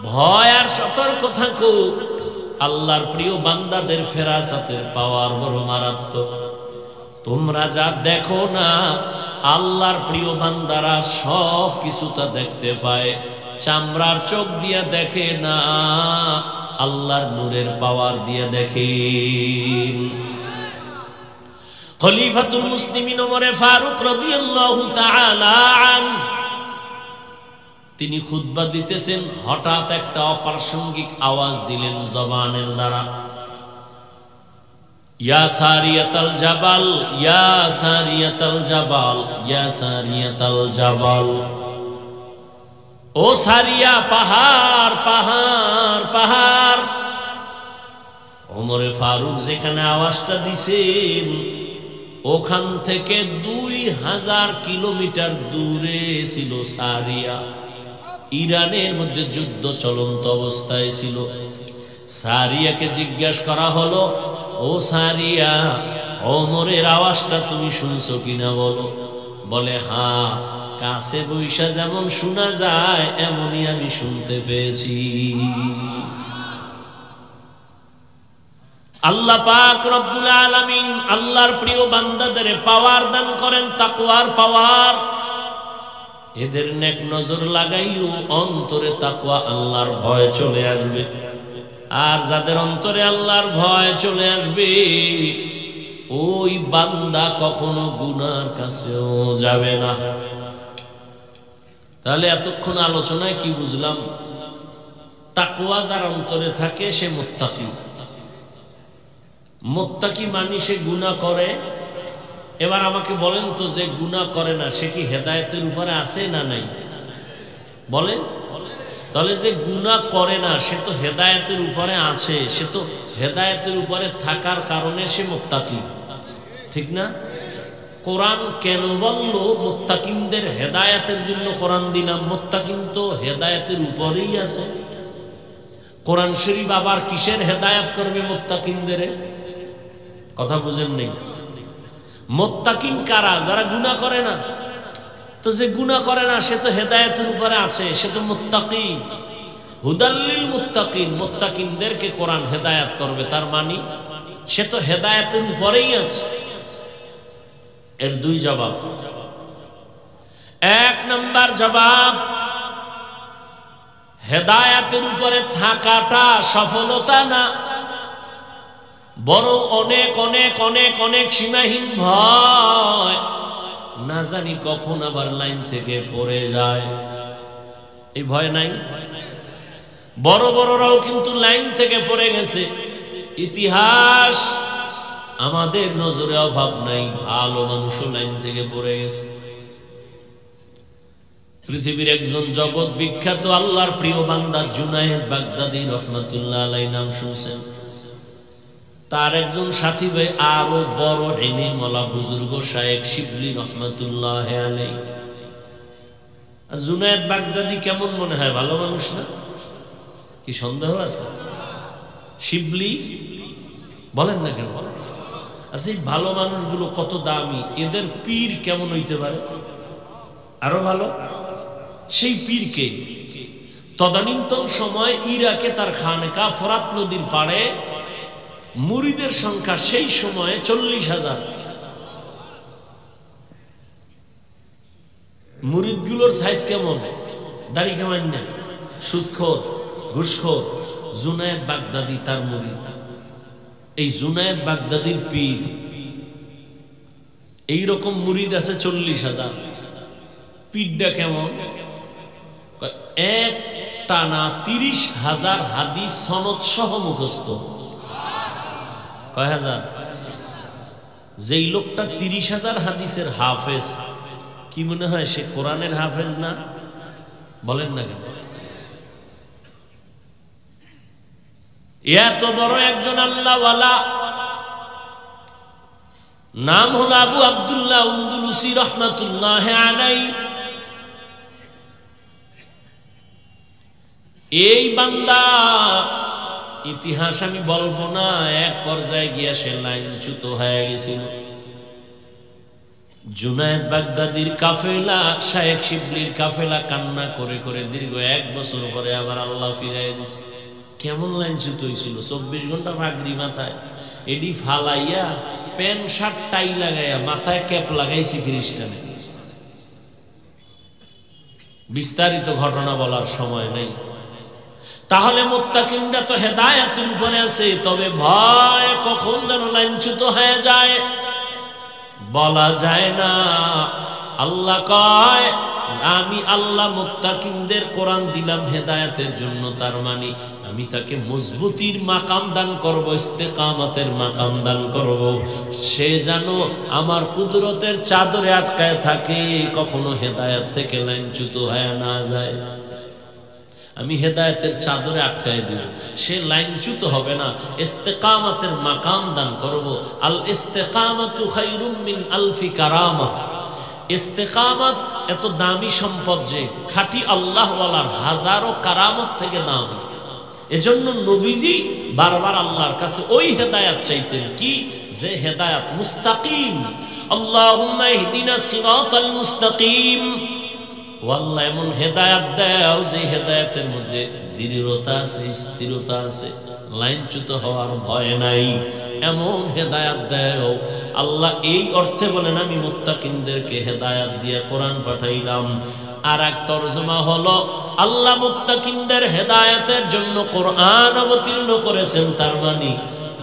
ভয় আর সতর্ক থাকো, আল্লাহর প্রিয় বান্দাদের ফেরাসাতের পাওয়ার বড় মারাত্মক। তোমরা যা দেখো না, আল্লাহর প্রিয় বান্দারা সব কিছু তা দেখতে পায়। চামড়ার চোখ দিয়ে দেখে না, আল্লাহর নূরের পাওয়ার দিয়ে দেখে। খলিফাতুল মুসলিমিন ওমর ফারুক রাদিয়াল্লাহু তাআলা আনহু তিনি খুতবা দিতেছেন, হঠাৎ একটা অপ্রাসঙ্গিক আওয়াজ দিলেন জবানের দ্বারা, ইয়া সারিয়াতাল জাবাল, ইয়া সারিয়াতাল জাবাল, ইয়া সারিয়াতাল জাবাল। ও সারিয়া, পাহাড় পাহাড় পাহাড়। ওমরে ফারুক যেখানে আওয়াজটা দিছেন ওখান থেকে 2000 কিলোমিটার দূরে ছিল সারিয়া। ইরানের মধ্যে যুদ্ধ চলন্ত অবস্থায় ছিল। সারিয়াকে জিজ্ঞাসা করা হলো, ও সারিয়া, ওমরের আওয়াজটা তুমি শুনছো কিনা বলো। বলে, হ্যাঁ, কাছে বৈশা যেমন শোনা যায় এমনই আমি শুনতে পেয়েছি। আল্লাহ পাক রব্বুল আলামিন আল্লাহর প্রিয় বান্দাদের পাওয়ার দান করেন, তাকওয়ার পাওয়ার। এদের নেক নজর লাগাইও অন্তরে তাকওয়া আল্লাহর ভয় চলে আসবে। আর যাদের অন্তরে আল্লাহর ভয় চলে আসবে ওই বান্দা কখনো গুনার কাছেও যাবে না। তাহলে এতক্ষণ আলোচনায় কি বুঝলাম? তাকওয়া যার অন্তরে থাকে সে মুত্তাকি। মুত্তাকি মানে সে গুনাহ করে। এবার আমাকে বলেন তো, যে গুনাহ করে না সে কি হেদায়েতের উপরে আছে না নাই? বলেন। তাহলে যে গুনাহ করে না সে তো হেদায়েতের উপরে আছে, সে তো হেদায়েতের উপরে থাকার কারণে সে মুত্তাকি, ঠিক না? কোরআন কেন বলল মুত্তাকিনদের হেদায়েতের জন্য কোরআন দিলাম? মুত্তাকিন তো হেদায়েতের উপরেই আছে। কোরআন শরীফ আবার কিসের হেদায়েত করবে মুত্তাকিনদের? কথা বুঝেন নেই? মুত্তাকিন কারা? যারা গুনাহ করে না। তো যে গুনাহ করে না সে তো হেদায়েতের উপরে আছে, সে তো মুত্তাকি। হুদাল্লিল মুত্তাকিন, মুত্তাকিনদেরকে কোরআন হেদায়েত করবে, তার মানে সে তো হেদায়েতের উপরেই আছে। এর দুই জবাব। এক নাম্বার জবাব, হেদায়েতের উপরে থাকাটা সফলতা না, বরং অনেক অনেক অনেক অনেক সীমাহীন ভয়। না জানি কখন আবার লাইন থেকে পড়ে যায়, এই ভয় নাই? বড় বড়রাও কিন্তু লাইন থেকে পড়ে গেছে। ইতিহাস আমাদের নজরে অভাব নাই, ভালো মানুষও লাইন থেকে পড়ে গেছে। পৃথিবীর একজন জগৎ বিখ্যাত আল্লাহর প্রিয় বান্দা জুনায়েদ বাগদাদী রহমাতুল্লাহ আলাইহি নাম শুনছেন? তার একজন সাথী ভাই আরো বড় ইলমওয়ালা বুজুর্গ শায়েখ শিবলি রহমাতুল্লাহ আলাইহি। জুনায়েদ বাগদাদী কেমন মনে হয়? ভালো মানুষ না? কি সন্দেহ আছে? শিবলি বলেন না কেন? আচ্ছা, এই ভালো মানুষগুলো কত দামি, এদের পীর কেমন হইতে পারে? আরো ভালো। সেই পীরকে তদানীন্তন সময় ইরাকে তার খানকা ফরাত নদীর পাড়ে মুরিদের সংখ্যা সেই সময়ে 40,000। মুরিদগুলোর সাইজ কেমন? দাড়ি কেমন না, সুদখোর, ঘুষখোর। জুনায়েদ বাগদাদী তার মুরিদ। এই জুনায়েদ বাগদাদীর পীর এইরকম মুরিদ আছে 40,000। পীরটা কেমন? এক টানা 30,000 হাদিস সনদ সহ মুখস্থ। কয় হাজার? যেই লোকটা 30,000 হাদিসের হাফেজ, কি মনে হয় সে কোরআনের হাফেজ না? বলেন না কেন? এত বড় একজন আল্লাহওয়ালা, নাম হলো আবু আব্দুল্লাহ উন্দুলুসি রহমাতুল্লাহ আলাইহি। এই বান্দা ইতিহাস আমি বলবো না, এক পর্যায়ে গিয়া সে লাইনচ্যুত হয়ে গেছিল। জুনায়েদ বাগদাদীর কাফেলা, শায়েখ শিবলির কাফেলা কান্না করে করে দীর্ঘ 1 বছর পরে আবার আল্লাহ ফিরাই দিছে। কেমন লাইনচ্যুত হয়েছিল? 24 ঘন্টা পাগড়ি মাথায়, এডি ফালাইয়া প্যান্ট শার্ট টাই লাগাইয়া মাথায় ক্যাপ লাগাইছি খ্রিস্টানে। বিস্তারিত ঘটনা বলার সময় নেই। তাহলে মুত্তাকিনরা তো হেদায়েতের উপরে আছে, তবে ভয় কখন যেন লাইনচ্যুত হয়ে যায় বলা যায় না। আল্লাহ কয় আমি আল্লাহ মুত্তাকিনদের কোরআন দিলাম হেদায়েতের জন্য, তার মানে আমি তাকে মজবুতির মাকাম দান করব, ইস্তেকামতের মাকাম দান করব। সে যেন আমার কুদরতের চাদরে আটকায় থাকে, কখনো হেদায়েত থেকে লাইনচ্যুত হয়ে না যায়। আমি হেদায়েতের চাদরে আটকায় দিব, সে লাইনচ্যুত হবে না, ইস্তেকামতের মাকাম দান করব। আল ইস্তেকামাতু খায়রুম মিন আলফি কারামা। ইস্তেকামত এত দামি সম্পদ যে খাঁটি আল্লাহওয়ালার হাজারো কারামত থেকে দামি। এজন্য নবীজি বারবার আল্লাহর কাছে ওই হেদায়েত চাইতেন, কি যে হেদায়েত মুস্তাকিম। আল্লাহুম্মা ইহদিনাস সিরাতাল মুস্তাকিম। ও আল্লাহ এমন হেদায়েত দাও যে হেদায়েতের মধ্যে দৃঢ়তা আছে, স্থিরতা আছে, লাইনচ্যুত হওয়ার ভয় নাই, এমন হেদায়েত দাও আল্লাহ। এই অর্থে বলেন আমি মুত্তাকিনদেরকে হেদায়েত দিয়ে কোরআন পাঠাইলাম। আর এক তরজমা হলো আল্লাহ মুত্তাকিনদের হেদায়েতের জন্য কোরআন অবতীর্ণ করেছেন, তার মানে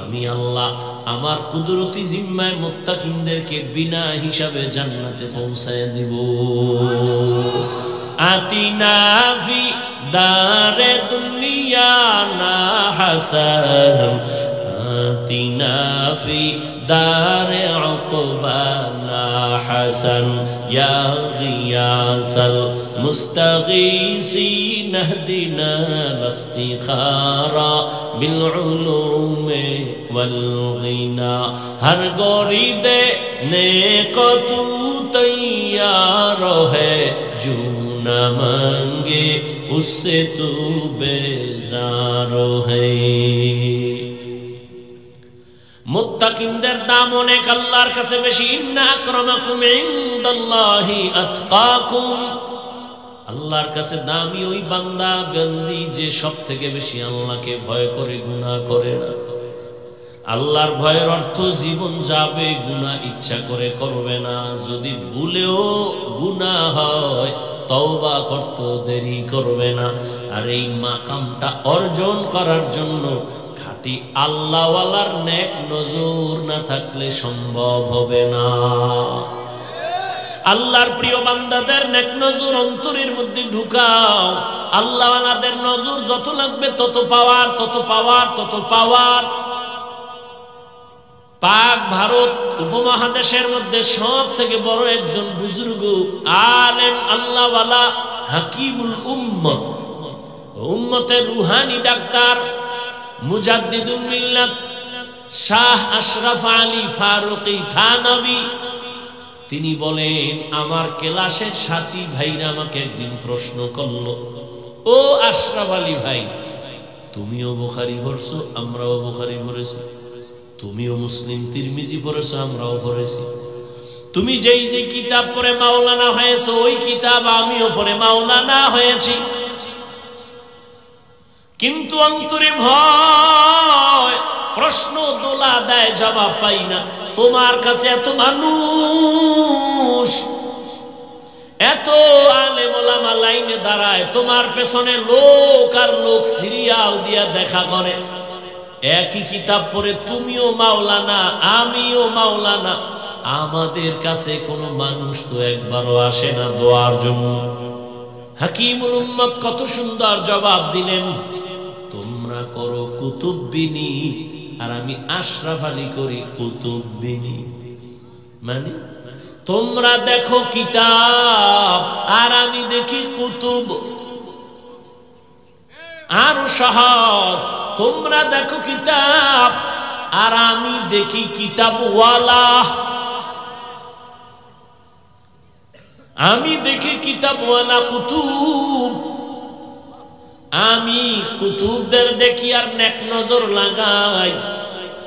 আমি আল্লাহ আমার কুদরতি জিম্মায় মুত্তাকিনদেরকে বিনা হিসাবে জান্নাতে পৌঁছায় দিব। আতিনা ফি দারে দুনিয়া না হাসান, আতিনা ফি দারে উকবানা হাসান, ইয়া গিয়াসাল মুস্তাগীসিন ইহদিনা ইফতিখারা বিল উলুমি ওয়াল গিনা। হর গরিদে নেক তু তৈয়ার है जो न मांगे उससे तू बेजार है। মুত্তাকিনদের দাম অনেক আল্লাহর কাছে বেশি। ইন্না আকরামাকুম ইনদাল্লাহি আতকাকুম। আল্লাহর কাছে দামি ওই বান্দা বান্দি যে সব থেকে বেশি আল্লাহকে ভয় করে, গুনাহ করে না। আল্লাহর ভয়ের অর্থ জীবন যাবে, গুনাহ ইচ্ছা করে করবে না। যদি ভুলেও গুনাহ হয় তওবা করতে দেরি করবে না। আর এই মাকামটা অর্জন করার জন্য খাঁটি আল্লাহওয়ালার নেক নজর না থাকলে সম্ভব হবে না। আল্লাহর প্রিয় বান্দাদের নেক নজর অন্তরের মধ্যে ঢুকাও। আল্লাহওয়ালাদের নজর যত লাগবে তত পাওয়ার, তত পাওয়ার, তত পাওয়ার। পাক ভারত উপমহাদেশের মধ্যে সব থেকে বড় একজন বুজুর্গ আলেম আল্লাহওয়ালা হাকিমুল উম্মত, উম্মতের রুহানি ডাক্তার মুজাদ্দিদুল মিল্লাত শাহ আশরাফ আলী ফারুকী থানভী, তিনি বলেন আমার ক্লাসের সাথী ভাইরা আমাকে একদিন প্রশ্ন করলো, ও আশরাফ আলী ভাই, তুমিও বুখারী পড়ছো, আমরাও বুখারী পড়েছি, তুমিও মুসলিম তিরমিজি পড়েছো, আমরাও পড়েছি, তুমি যেই যে কিতাব পড়ে মাওলানা হয়েছো ওই কিতাব আমিও পড়ে মাওলানা হয়েছি, কিন্তু অন্তরে ভয়, প্রশ্ন দোলা দেয় জবাব পাই না। তোমার কাছে এত মানুষ, এত আলেম ওলামা লাইনে দাঁড়ায়, তোমার পেছনে লোক আর লোক সিরিয়াল দিয়া দেখা করে, একই কিতাব পড়ে তুমিও মাওলানা আমিও মাওলানা, আমাদের কাছে কোনো মানুষ তো একবারও আসে না দোয়ার জন্য। হাকিমুল উম্মত কত সুন্দর জবাব দিলেন, তোমরা করো কুতুববিনী আর আমি আশরাফ আলী করি কুতুববিনী। মানে তোমরা দেখো কিতাব আর আমি দেখি কুতুব। আরো সহজ, তোমরা দেখো কিতাব আর আমি দেখি কিতাবওয়ালা, আমি দেখি কিতাবওয়ালা কুতুব। আমি কুতুবদের দেখি আর নেক নজর লাগাই,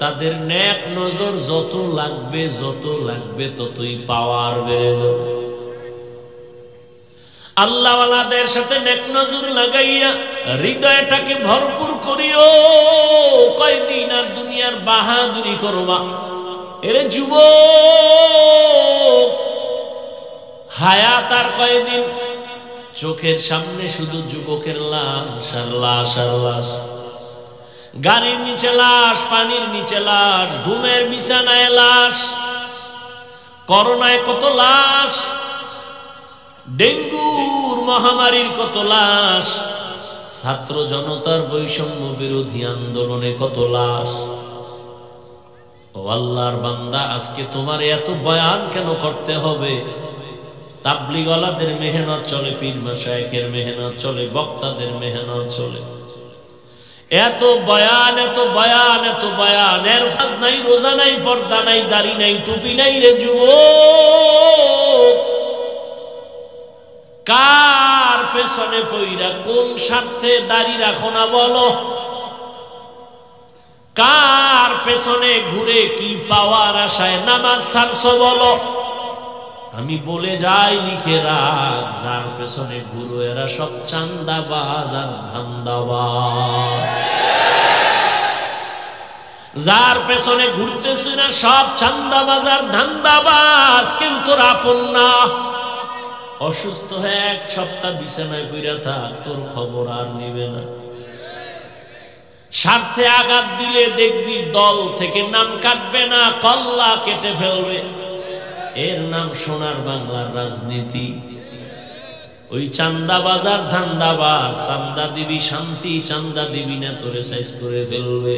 তাদের নেক নজর যত লাগবে ততই পাওয়ার বেড়ে যাবে। আল্লাহওয়ালাদের সাথে নেক নজর লাগাইয়া হৃদয়টাকে ভরপুর করিও। কয়দিন আর দুনিয়ার বাহাদুরি করবা? এরে যুবক, হায়াত আর কয়দিন? চোখের সামনে শুধু যুবকের লাশ আর লাশ আর লাশ, গাড়ির নিচে লাশ, পানির নিচে লাশ, ঘুমের বিছানায় লাশ, করোনায় কত লাশ, ডেঙ্গুর মহামারীর কত লাশ, ছাত্র জনতার বৈষম্য বিরোধী আন্দোলনে কত লাশ। ও আল্লাহর বান্দা, আজকে তোমার এত বয়ান কেন করতে হবে? তাবলীগওয়ালাদের মেহনত চলে, পীর মাশায়েখের মেহনত চলে, বক্তাদের মেহনত চলে, এত বয়ান এত বয়ান এত বয়ান, এর কাজ নাই, রোজা নাই, পর্দা নাই, দাড়ি নাই, টুপি নাই রে যুবক। কার পেছনে পইরা কোন স্বার্থে দাড়ি রাখো না বলো? কার পেছনে ঘুরে কি পাওয়ার আশায় নামাজ ছাড়ছো বলো? আমি বলে যাই, লিখে রাখ, যার পেছনে ঘুরো এরা সব চান্দাবাজ আর ধান্দাবাজ। যার পেছনে ঘুরতেছে না সব চান্দাবাজ আর ধান্দাবাজ, কেউ তোর আপন না। অসুস্থ হয়ে এক সপ্তাহ বিছানায় পড়ে থাক, তোর খবর আর নিবে না। স্বার্থে আঘাত দিলে দেখবি দল থেকে নাম কাটবে না, কল্লা কেটে ফেলবে। এর নাম সোনার বাংলার রাজনীতি। ওই চান্দা বাজার ধান্দাবাজ, চান্দা দিবি শান্তি, চান্দা দিবি না তোরে সাইজ করে ফেলবে।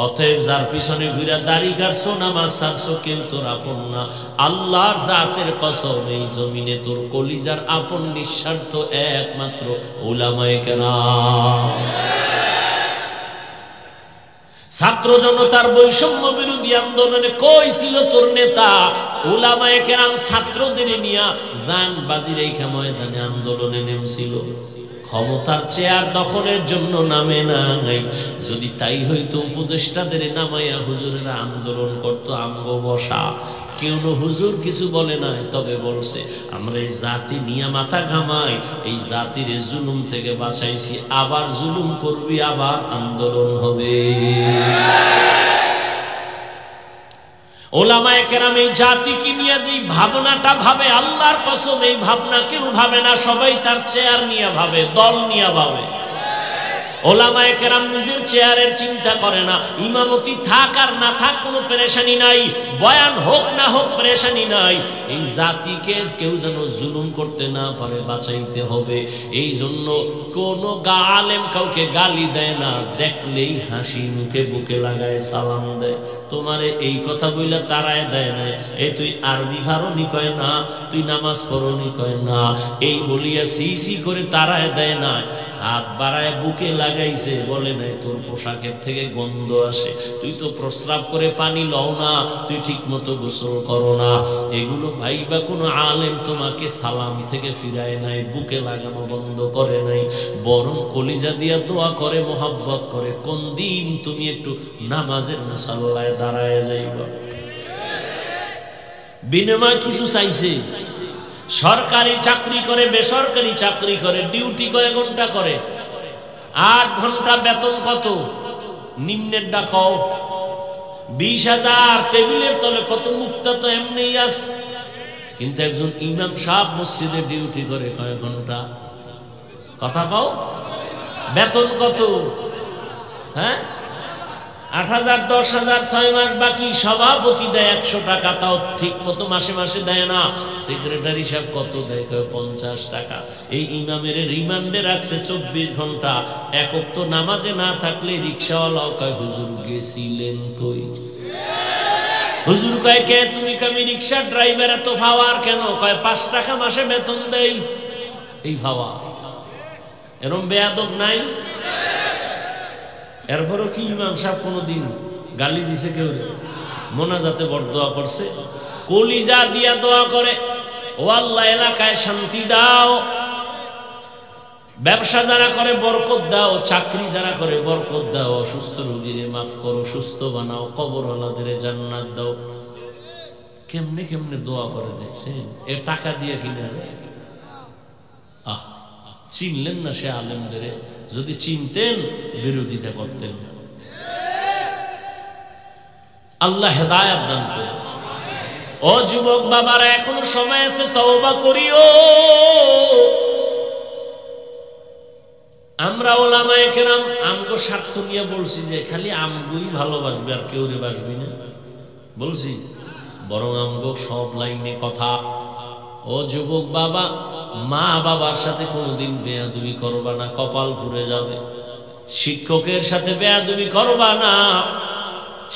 অতএব যার পিছনে ঘুরে দাড়ি কাটছো, নামাজ ছাড়ছো, কেউ তোর আপন না। আল্লাহর জাতের কসম, এই জমিনে তোর কলিজার আপন নিঃস্বার্থ একমাত্র উলামায়ে কেরাম। ছাত্র জনতার বৈষম্য বিরোধী আন্দোলনে কই ছিল তোর নেতা? উলামায়ে কেরাম ছাত্রদের নিয়ে জান বাজি রেখে ময়দানে আন্দোলনে নেমেছিল। ক্ষমতার চেয়ার দখলের জন্য নামে নাই। যদি তাই হইতো উপদেষ্টাদের নামাইয়া হুজুরেরা আন্দোলন করতো, আমগো বসা। কেউ হুজুর কিছু বলে নাই, তবে বলছে আমরা এই জাতি নিয়ে মাথা ঘামাই, এই জাতির জুলুম থেকে বাঁচাইছি, আবার জুলুম করবি, আবার আন্দোলন হবে। ওলামায়ে কেরাম এই জাতিকে নিয়ে যে ভাবনাটা ভাবে, আল্লাহর কসম এই ভাবনা কেউ ভাবে না। সবাই তার চেয়ার নিয়ে ভাবে, দল নিয়ে ভাবে। ওলামায়ে কেরাম নিজের চেয়ারের চিন্তা করে না। ইমামতি থাক আর না থাক কোনো পেরেশানি নাই, বয়ান হোক না হোক পেরেশানি নাই। এই জাতিকে কেউ যেন জুলুম করতে না পারে, বাঁচাইতে হবে। এই জন্য কোনো আলেম কাউকে গালি দেয় না, দেখলেই হাসি মুখে বুকে লাগায় সালাম দেয়। তোমারে এই কথা বইলা তারায় দেয় না, এই তুই আরবি ফারনি কয় না, তুই নামাজ পড়নি কয় না, এই বলিয়া সি করে তারায় দেয় না। হাত বাড়ায় বুকে লাগাইছে, বলে নাই তোর পোশাকের থেকে গন্ধ আসে, তুই তো প্রস্রাব করে পানি লও না, তুই ঠিক মতো গোসল করো না। এগুলো ভাইবা কোনো আলেম তোমাকে সালাম থেকে ফিরায় নাই, বুকে লাগানো বন্ধ করে নাই, বরং কলিজা দিয়া দোয়া করে, মোহাব্বত করে, কোন দিন তুমি একটু নামাজের মুসাল্লায় দাঁড়ায় যাইবা। বিনিময় কিছু চাইছে? সরকারি চাকরি করে, বেসরকারি চাকরি করে, ডিউটি কয় ঘন্টা করে? 8 ঘন্টা, বেতন কত? নিম্নের ডাকাও 20,000। টেবিলের তলে কত মুক্তা তো এমনি আছে। কিন্তু একজন ইমাম সাহেব মসজিদে ডিউটি করে কয় ঘন্টা? কথা কও, বেতন কত? হ্যাঁ, 8,000, 10,000, 6 মাস বাকি। সভাপতি দেয় 100 টাকা, তাও ঠিক মতো মাসে মাসে দেয় না। সেক্রেটারি সাহেব কত দেয়? 50 টাকা। এই ইমামের রিমান্ডে রাখছে 24 ঘন্টা। এক ওয়াক্ত নামাজে না থাকলে রিক্সাওয়ালাও কয় হুজুর গেছিলেন কই? হুজুর কয় কে তুমি? আমি রিক্সা ড্রাইভার, এত ফাওয়ার কেন? কয় 5 টাকা মাসে বেতন দেই। এই ফাওয়া এরম বেয়াদব নাই? এরপরও কি ইমাম সাহেব কোনোদিন গালি দিছে? কেউ মোনাজাতে বড় দোয়া করছে, কলিজা দিয়া দোয়া করে, ও আল্লাহ এলাকায় শান্তি দাও, ব্যবসা যারা করে বরকত দাও, চাকরি যারা করে বরকত দাও, অসুস্থ রোগীরে মাফ করো, সুস্থ বানাও, কবরওয়ালাদের জান্নাত দাও। কেমনে কেমনে দোয়া করে দেখছেন? এর টাকা দিয়ে কিনা যায়? আহ, চিনলেন না সে আলেমদের? যদি চিনতেন বিরোধিতা করতেন না। আল্লাহ হেদায়েত দান করেন। ও যুবক বাবারা, এখনো সময় আছে, তওবা করিও। আমরা ওলামায়ে কেরাম আমগো স্বার্থ নিয়ে বলছি যে খালি আমগোই ভালোবাসবে, আর কেউ রে বাসবি না বলছি? বরং আমগো সব লাইনে কথা, ও যুবক বাবা, মা বাবার সাথে কোনোদিন বেয়াদবি করবা না, কপাল পুড়ে যাবে। শিক্ষকের সাথে বেয়াদবি করবা না,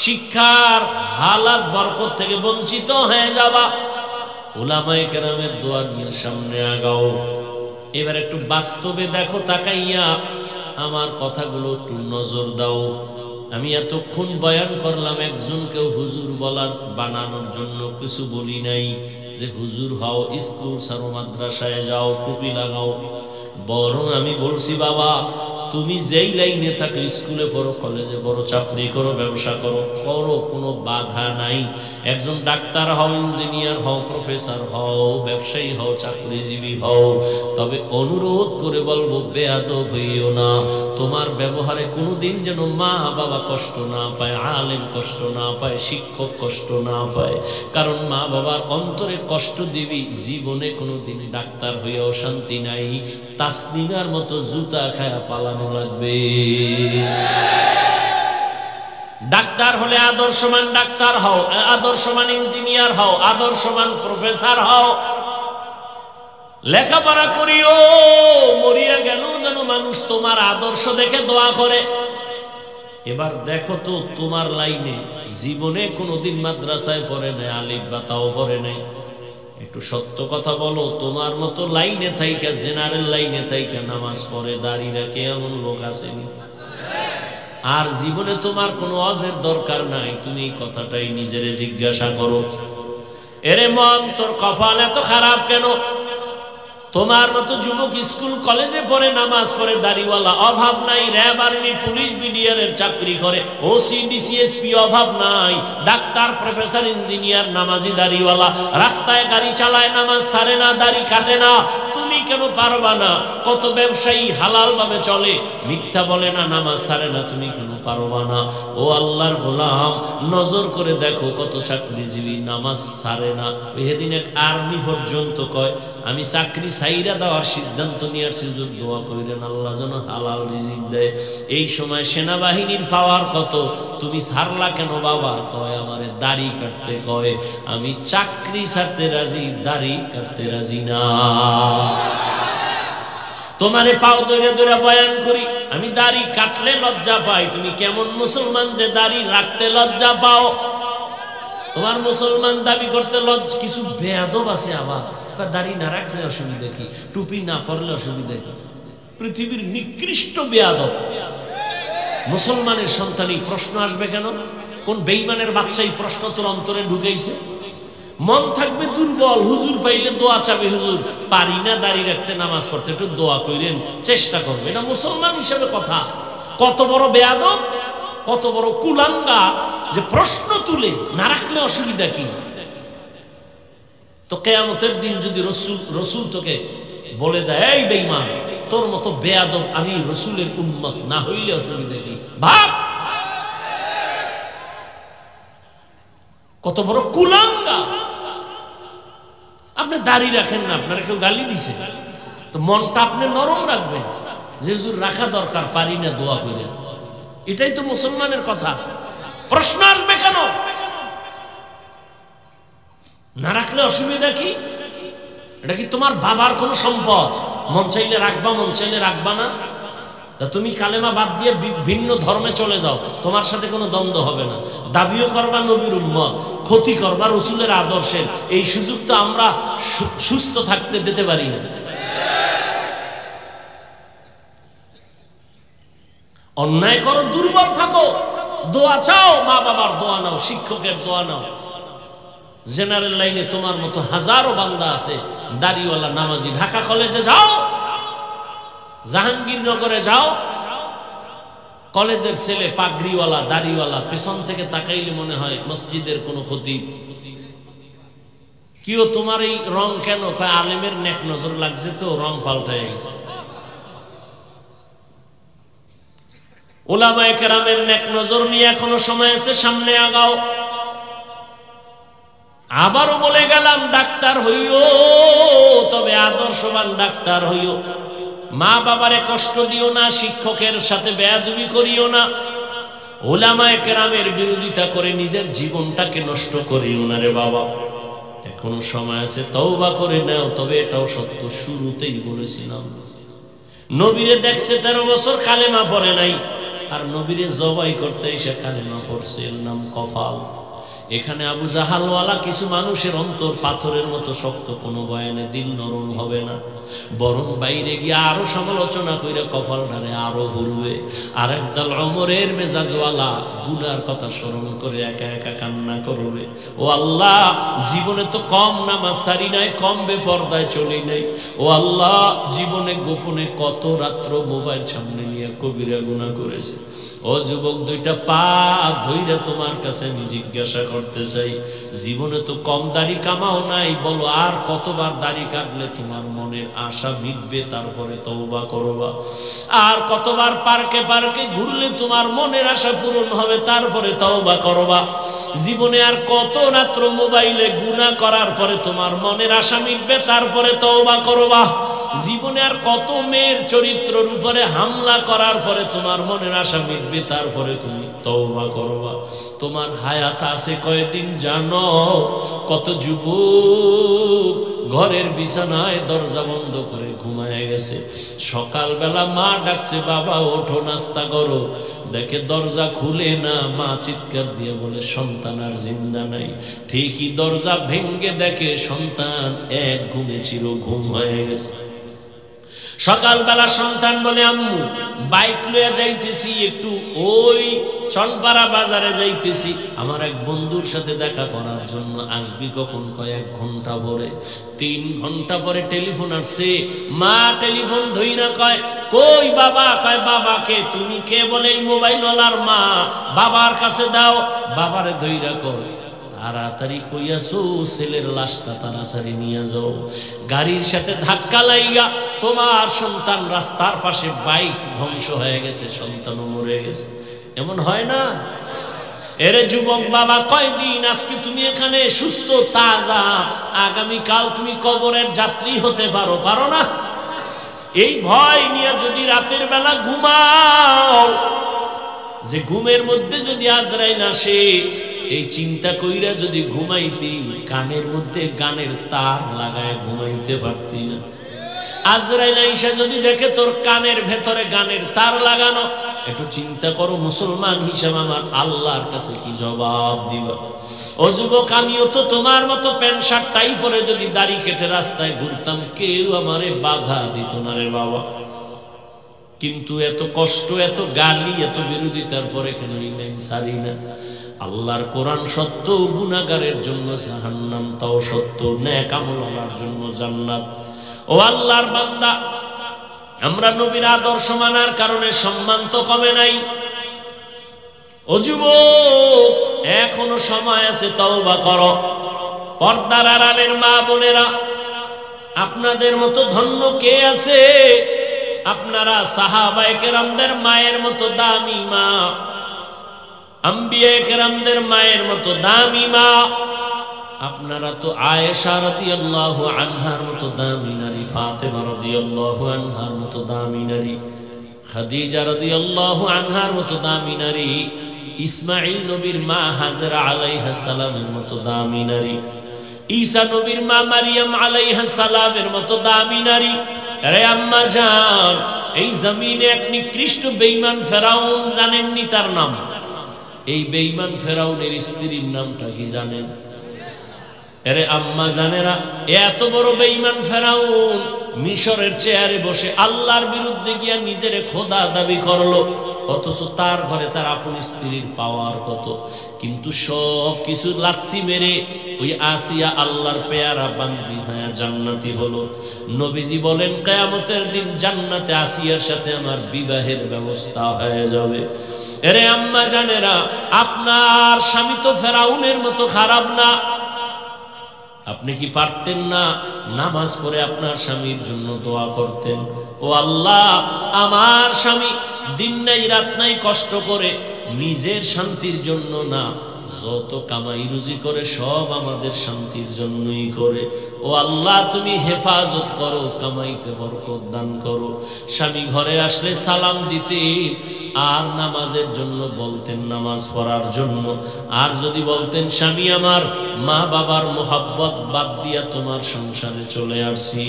শিক্ষার হালাত বরকত থেকে বঞ্চিত হয়ে যাবা। উলামায়ে কেরামের দোয়া নিয়ে সামনে আগাও। এবার একটু বাস্তবে দেখো তাকাইয়া, আমার কথাগুলো একটু নজর দাও। আমি এতক্ষণ বয়ান করলাম, একজনকেও হুজুর বলার বানানোর জন্য কিছু বলি নাই যে হুজুর হও, স্কুল ছাড়ো, মাদ্রাসায় যাও, টুপি লাগাও। বরং আমি বলছি, বাবা তুমি যেই লাইনে থাকো, স্কুলে পড়ো, কলেজে পড়ো, চাকরি করো, ব্যবসা করো, করো, কোনো বাধা নাই। একজন ডাক্তার হও, ইঞ্জিনিয়ার হও, প্রফেসর হও, ব্যবসায়ী হও, চাকরিজীবী হও। তবে অনুরোধ করে বলবো, বেয়াদব হইও না। তোমার ব্যবহারে কোনোদিন যেন মা বাবা কষ্ট না পায়, আলেম কষ্ট না পায়, শিক্ষক কষ্ট না পায়। কারণ মা বাবার অন্তরে কষ্ট দিবি, জীবনে কোনোদিন ডাক্তার হইয়াও শান্তি নাই। তাসলিমার মতো জুতা খায়া পালানো লাগবে। ডাক্তার হলে আদর্শমান ডাক্তার হও, আদর্শমান ইঞ্জিনিয়ার হও, আদর্শমান প্রফেসর হও। লেখাপড়া করিও, মরিয়া গেল যেন মানুষ তোমার আদর্শ দেখে দোয়া করে। এবার দেখো তো, তোমার লাইনে জীবনে কোনোদিন মাদ্রাসায় পড়ে নাই, আলিফ বা তাও পড়ে নাই। একটু সত্য কথা বলো, তোমার মতো লাইনে থাইকা, জেনারেল লাইনে থাইকা নামাজ পড়ে, দাঁড়িয়ে রাখে এমন লোক আসেনি? আর জীবনে তোমার কোনো ওয়াজের দরকার নাই। তুমি এই কথাটাই নিজেরে জিজ্ঞাসা করো, এরে মন তোর কপাল এত খারাপ কেন? তোমার মতো যুবক স্কুল কলেজে পড়ে, নামাজ পড়ে, দাড়িওয়ালা, অভাব নাই। র্যাব, আর্মি, পুলিশ, বিডিআর চাকরি করে, ওসি, ডিসিএসপি, অভাব নাই। ডাক্তার, প্রফেসর, ইঞ্জিনিয়ার, নামাজি, দাড়িওয়ালা, রাস্তায় গাড়ি চালায়, নামাজ ছাড়ে না, দাড়ি কাটে না। তুমি কেন পারবা না? কত ব্যবসায়ী হালাল ভাবে চলে, মিথ্যা বলে না, নামাজ ছাড়ে না, তুমি কেন পারবা না? ও আল্লাহর গোলাম, নজর করে দেখো কত চাকরিজীবী নামাজ ছাড়ে না। এদিন এক আর্মি পর্যন্ত কয়, আমি চাকরি ছাইরা দেওয়ার সিদ্ধান্ত নিয়ে আসছি, হুজুর দোয়া কইরেন আল্লাহ যেন হালাল রিজিক দেয়। এই সময় সেনাবাহিনীর পাওয়ার কত, তুমি ছাড়লা কেন বাবা? কয় আমারে দাড়ি কাটতে কয়। আমি চাকরি ছাড়তে রাজি, দাড়ি কাটতে রাজি না। তোমারে পাও দইরা দইরা বয়ান করি, আমি দাড়ি কাটলে লজ্জা পাই। তুমি কেমন মুসলমান যে দাড়ি রাখতে লজ্জা পাও? তোমার মুসলমান দাবি করতে লজ্জা? কিছু বেয়াদব আছে আবার, দাড়ি না রাখলে অসুবিধা কি, টুপি না পরলে অসুবিধা কি? পৃথিবীর নিকৃষ্ট বেয়াদব মুসলমানের সন্তান। এই প্রশ্ন আসবে কেন? কোন বেঈমানের বাচ্চা এই প্রশ্ন তোর অন্তরে ঢুকেইছে? মন থাকবে দুর্বল, হুজুর পাইলে দোয়া চাবে, হুজুর পারি না দাড়ি রাখতে, নামাজ পড়তে, একটু দোয়া কইরেন, চেষ্টা করবে। এটা মুসলমান হিসেবে কথা? কত বড় বেয়াদব, কত বড় কুলাঙ্গা যে প্রশ্ন তুলে না রাখলে অসুবিধা কি? তো কিয়ামতের দিন যদি রসুল তোকে বলে দেয়, এই বেঈমান, তোর মতো বেয়াদব আমি রসুলের উম্মত না হইলে অসুবিধা কি? ভাব কত বড় কুলাঙ্গা। আপনি দাড়ি রাখেন না, আপনারা কেউ গালি দিছে, তো মনটা আপনি নরম রাখবেন যে হুজুর রাখা দরকার, পারি না, দোয়া করেন। এটাই তো মুসলমানের কথা। প্রশ্ন আসবে কেন? না রাখলে অসুবিধা কি? এটা কি তোমার বাবার কোন সম্পদ? মন চাইলে রাখবা, মন চাইলে রাখবা না। তা তুমি কালেমা বাদ দিয়ে ভিন্ন ধর্মে চলে যাও, তোমার সাথে কোনো দ্বন্দ্ব হবে না। দাবিও করবা নবীর উম্মত, ক্ষতি করবা রসুলের আদর্শের, এই সুযোগ তো আমরা সুস্থ থাকতে দিতে পারি না। অন্যায় করো, দুর্বল থাকো, দোয়া চাও, মা বাবার দোয়া নাও, শিক্ষকের দোয়া নাও। জেনারেল লাইনে তোমার মতো হাজারো বান্দা আছে, দাড়িওয়ালা, নামাজি। ঢাকা কলেজে যাও, জাহাঙ্গীরনগরে যাও, কলেজের ছেলে পাগড়িওয়ালা, দাড়িওয়ালা, পেছন থেকে তাকাইলে মনে হয় মসজিদের কোনো খতিব। কিও তোমার এই রং কেন? কয় আলেমের নেক নজর লাগছে, তো রং পাল্টায় গেছে। উলামায়ে কেরামের নেক নজর নিয়ে এখনো সময় আছে, সামনে আগাও। আবারও বলে গেলাম, ডাক্তার হইও, তবে আদর্শবান ডাক্তার হইও। মা বাবারে কষ্ট দিও না, শিক্ষকের সাথে বেয়াদবি করিও না, উলামায়ে কেরামের বিরোধিতা করে নিজের জীবনটাকে নষ্ট করিও না রে বাবা। এখনো সময় আছে, তওবা করে নাও। তবে এটাও সত্য, শুরুতেই বলেছিলাম, নবীরে দেখছে 13 বছর কালেমা পড়ে নাই, আর নবীরে জবাই করতে এসে কালেমা পড়ছে, এর নাম কফাল। এখানে আবু জাহালওয়ালা কিছু মানুষের অন্তর পাথরের মতো শক্ত, কোনো বয়ানে দিল নরম হবে না, বরং বাইরে গিয়ে আরো সমালোচনা করে কপালটারে আরো ভুলবে। আর একদল ওমরের মেজাজওয়ালা গুনার কথা স্মরণ করে একা একা কান্না করবে, ও আল্লাহ জীবনে তো কম নামাজ সারি নাই, কম বেপরদায় চলি নাই, ও আল্লাহ জীবনে গোপনে কত রাত্র মোবাইল সামনে নিয়ে কবিরা গুনাহ করেছে। ও যুবক, দুইটা পা ধইরা তোমার কাছে আমি জিজ্ঞাসা করতে চাই, জীবনে তো কম দাড়ি কামাও নাই, বলো আর কতবার দাড়ি কাটলে তোমার মনের আশা মিটবে তারপরে তওবা করবা? আর কতবার পার্কে পার্কে ঘুরলে তোমার মনের আশা পূরণ হবে তারপরে তওবা করবা? জীবনে আর কত রাত্র মোবাইলে গুনাহ করার পরে তোমার মনের আশা মিটবে তারপরে তওবা করবা? জীবনে আর কত মেয়ের চরিত্রের উপরে হামলা করার পরে তোমার মনের আশা মিটবে তারপরে তুমি তওবা করবা? তোমার হায়াত আছে কয়দিন জানো? কত যুবক ঘরের বিছানায় দরজা বন্ধ করে ঘুমায় গেছে, সকালবেলা মা ডাকছে, বাবা ওঠো নাস্তা করো, দেখে দরজা খুলে না, মা চিৎকার দিয়ে বলে সন্তান আর জিন্দা নাই। ঠিকই দরজা ভেঙ্গে দেখে সন্তান এক ঘুমে চির ঘুম হয়ে গেছে। সকালবেলা সন্তান বলে, আম্মু বাইক লইয়া যাইতেছি, একটু ওই চনপাড়া বাজারে যাইতেছি, আমার এক বন্ধুর সাথে দেখা করার জন্য, আসবি কখন? কয় 1 ঘন্টা পরে। 3 ঘন্টা পরে টেলিফোন আসছে, মা টেলিফোন ধইরা কয়, কই বাবা? কয় বাবাকে? তুমি কে? বলে এই মোবাইলওয়ালার মা, বাবার কাছে দাও। বাবারে ধইরা কয়, তাড়াতাড়ি কইয়াছো ছেলের লাশটা তাড়াতাড়ি নিয়ে যাও, গাড়ির সাথে ধাক্কা লাইগা তোমার সন্তান রাস্তার পাশে, বাইক ধ্বংস হয়ে গেছে, সন্তানও মরে গেছে। এমন হয় না? এরে যুবক বাবা, কয়দিন আজকে তুমি এখানে সুস্থ তাজা, আগামীকাল তুমি কবরের যাত্রী হতে পারো, পারো না? এই ভয় নিয়ে যদি রাতের বেলা ঘুমাও, যে ঘুমের মধ্যে যদি আজরাইল আসে, এই চিন্তা কইরা যদি ঘুমাইতি, কানের মধ্যে গানের তার লাগায় ঘুমাইতে পারতি না। আজরাইল আইসা যদি দেখে তোর কানের ভেতরে গানের তার লাগানো, একটু চিন্তা করো মুসলমান হিসেবে আমার আল্লাহর কাছে কি জবাব দিবা? ও যুবক, আমিও তো তোমার মতো প্যান্ট শার্ট টাই পরে যদি দাড়ি কেটে রাস্তায় ঘুরতাম, কেউ আমারে বাধা দিত না রে বাবা। কিন্তু এত কষ্ট, এত গালি, এত বিরোধিতার পরে কেন এই লাইন ছাড়ি না? আল্লাহর কোরআন সত্য, গুনাহগারের জন্য জাহান্নাম তাও সত্য, নেক আমলওয়ালার জন্য জান্নাত। ও আল্লাহর বান্দা, আমরা নবীর আদর্শ মানার কারণে সম্মান তো কমে নাই। ও যুবক, এখনো সময় আছে, তওবা করো। পর্দার আড়ালের মা বোনেরা, আপনাদের মতো ধন্য কে আছে? আপনারা সাহাবায়ে কেরামদের মায়ের মতো দামি মা, আম্বিয়ায়ে কেরামদের মায়ের মতো দামি মা। আপনারা তো আয়েশা রাদিয়াল্লাহু আনহার মতো দামি নারী, ফাতেমা রাদিয়াল্লাহু আনহার মতো দামি নারী, খাদিজা রাদিয়াল্লাহু আনহার মতো দামি নারী, ইসমাঈল নবীর মা হাজরা আলাইহিস সালামের মতো দামি নারী, ঈসা নবীর মা মারিয়াম আলাইহিস সালামের মতো দামি নারী। আরে আম্মা জান, এই জমিনে এক নিকৃষ্ট বেঈমান ফেরাউন, জানেননি তার নাম? এই বেঈমান ফেরাউনের স্ত্রীর নামটা কি জানেন? আরে আম্মা জানেরা, এত বড় বেঈমান ফেরাউন মিশরের চেয়ারে বসে আল্লাহর বিরুদ্ধে গিয়া নিজের খোদা দাবি করলো, অথচ তার ঘরে তার আপন স্ত্রীর পাওয়ার কত। কিন্তু সব কিছু লাত্তি মেরে ওই আসিয়া আল্লাহর পেয়ারা বান্দি হয়ে জান্নাতি হলো। নবীজি বলেন, কিয়ামতের দিন জান্নাতে আসিয়ার সাথে আমার বিবাহের ব্যবস্থা হয়ে যাবে। আরে আম্মা জানেরা, আপনার স্বামী তো ফেরাউনের মতো খারাপ না। আপনি কি পারতেন না নামাজ পড়ে আপনার স্বামীর জন্য দোয়া করতেন? ও আল্লাহ, আমার স্বামী দিন নাই রাত নাই কষ্ট করে নিজের শান্তির জন্য না, যত কামাই রুজি করে সব আমাদের শান্তির জন্যই করে। ও আল্লাহ তুমি হেফাজত করো, কামাইতে বরকত দান করো। স্বামী ঘরে আসলে সালাম দিতেন, আর নামাজের জন্য বলতেন, নামাজ পড়ার জন্য। আর যদি বলতেন স্বামী আমার মা বাবার মোহাব্বত বাদ দিয়া তোমার সংসারে চলে আসছি,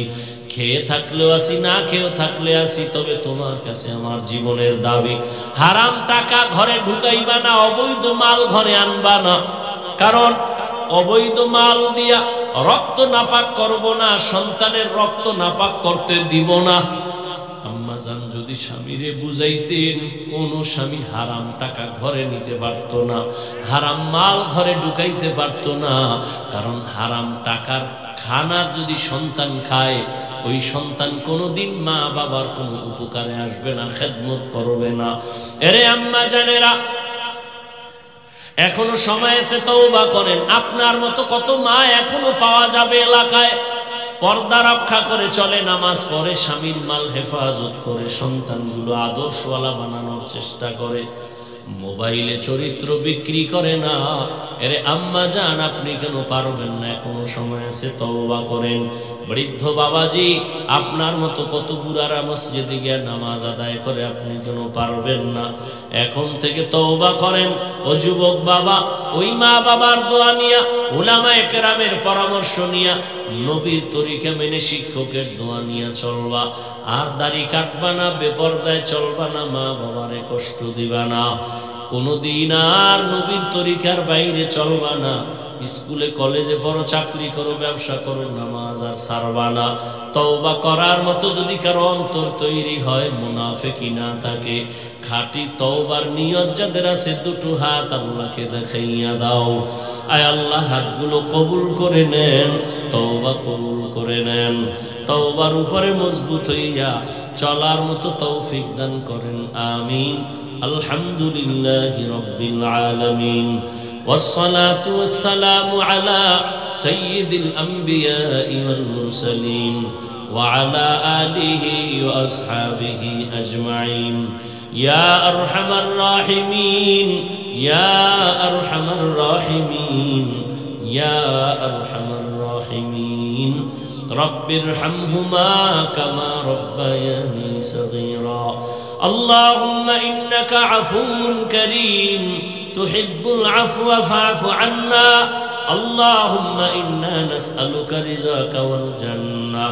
খেয়ে থাকলেও আসি না খেয়েও থাকলে আসি, তবে তোমার কাছে আমার জীবনের দাবি। হারাম টাকা ঘরে ঢুকাইবা না, অবৈধ মাল ঘরে আনবা না, কারণ অবৈধ মাল দিয়া রক্ত নাপাক করব না, সন্তানের রক্ত নাপাক করতে দিব না। আম্মা জান যদি স্বামীরে বুঝাইতেন, কোন স্বামী হারাম টাকা ঘরে নিতে পারত না, হারাম মাল ঘরে ঢুকাইতে পারত না। কারণ হারাম টাকার খানা যদি সন্তান খায়, ওই সন্তান কোনোদিন মা বাবার কোনো উপকারে আসবে না, খেদমত করবে না। এরে আম্মা জানেরা, এখনো সময় আছে, তওবা করেন। আপনার মতো কত মা এখনো পাওয়া যাবে এলাকায়, পর্দা রক্ষা করে চলে, নামাজ পড়ে, স্বামীর মাল হেফাজত করে, সন্তানগুলো আদর্শওয়ালা বানানোর চেষ্টা করে, মোবাইলে চরিত্র বিক্রি করে না। এরে আম্মা জান, আপনি কেন পারবেন না? এখনো সময় আছে, তওবা করেন। বৃদ্ধ বাবাজি, আপনার মতো কত বুড়ারা মসজিদে গিয়ে নামাজ আদায় করে, আপনি কেন পারবেন না? এখন থেকে তওবা করেন। ও যুবক বাবা, ওই মা বাবার দোয়া নিয়া, উলামায়ে কেরামের পরামর্শ নিয়া, নবীর তরিকা মেনে শিক্ষকের দোয়া নিয়া চলবা। আর দাড়ি কাটবা না, বেপরদায় চলবা না, মা বাবারে কষ্ট দিবা না। কোনদিন আর নবীর তরিকার বাইরে চলবা না। স্কুলে কলেজে পড়ো, চাকরি করো, ব্যবসা করো, নামাজ আর ছাড়বা না। তওবা করার মতো যদি কারো অন্তর তৈরি হয়, মুনাফিকি না থাকে, খাঁটি তওবার নিয়ত যাদের আছে, দুটো হাত আল্লাহকে দেখাইয়া দাও। আয় আল্লাহ, হাতগুলো কবুল করে নেন, তওবা কবুল করে নেন। তওবার উপরে মজবুত হইয়া চলার মতো তৌফিক দান করেন, আমিন। আলহামদুলিল্লাহি রাব্বিল আলামিন। والصلاة والسلام على سيد الأنبياء والمرسلين وعلى آله وأصحابه أجمعين. يا أرحم الراحمين، يا أرحم الراحمين، يا أرحم الراحمين. رب ارحمهما كما ربياني صغيرا. اللهم إنك عفو كريم تحب العفو فاعف عنا. اللهم إنا نسألك رضاك والجنة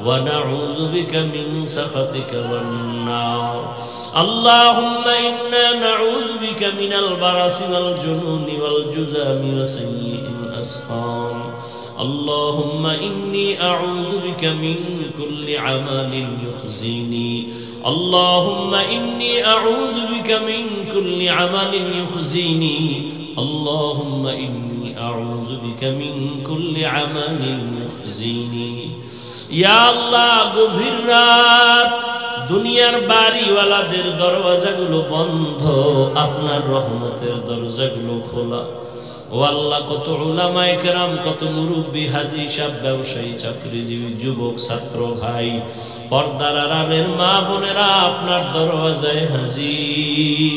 ونعوذ بك من سخطك والنار. اللهم إنا نعوذ بك من البرص والجنون والجذام وسيء الأسقام. اللهم إني أعوذ بك من كل عمل يخزيني. اللهم إني أعوذ بك من كل عمل يخزيني. اللهم إني أعوذ بك من كل عمل يخزيني. يا الله, গভীর রাত, দুনিয়ার বাড়িওয়ালাদের দরওয়াজাগুলো বন্ধ, আপনার রহমতের দরজাগুলো খোলা। ও আল্লাহ, কত উলামায়ে কেরাম, কত মুরব্বী, হাজী সাহেব, ব্যবসায়ী, চাকরিজীবী, যুবক, ছাত্র ভাই, পর্দার আড়ালের মা বোনেরা আপনার দরওয়াজায় হাজির।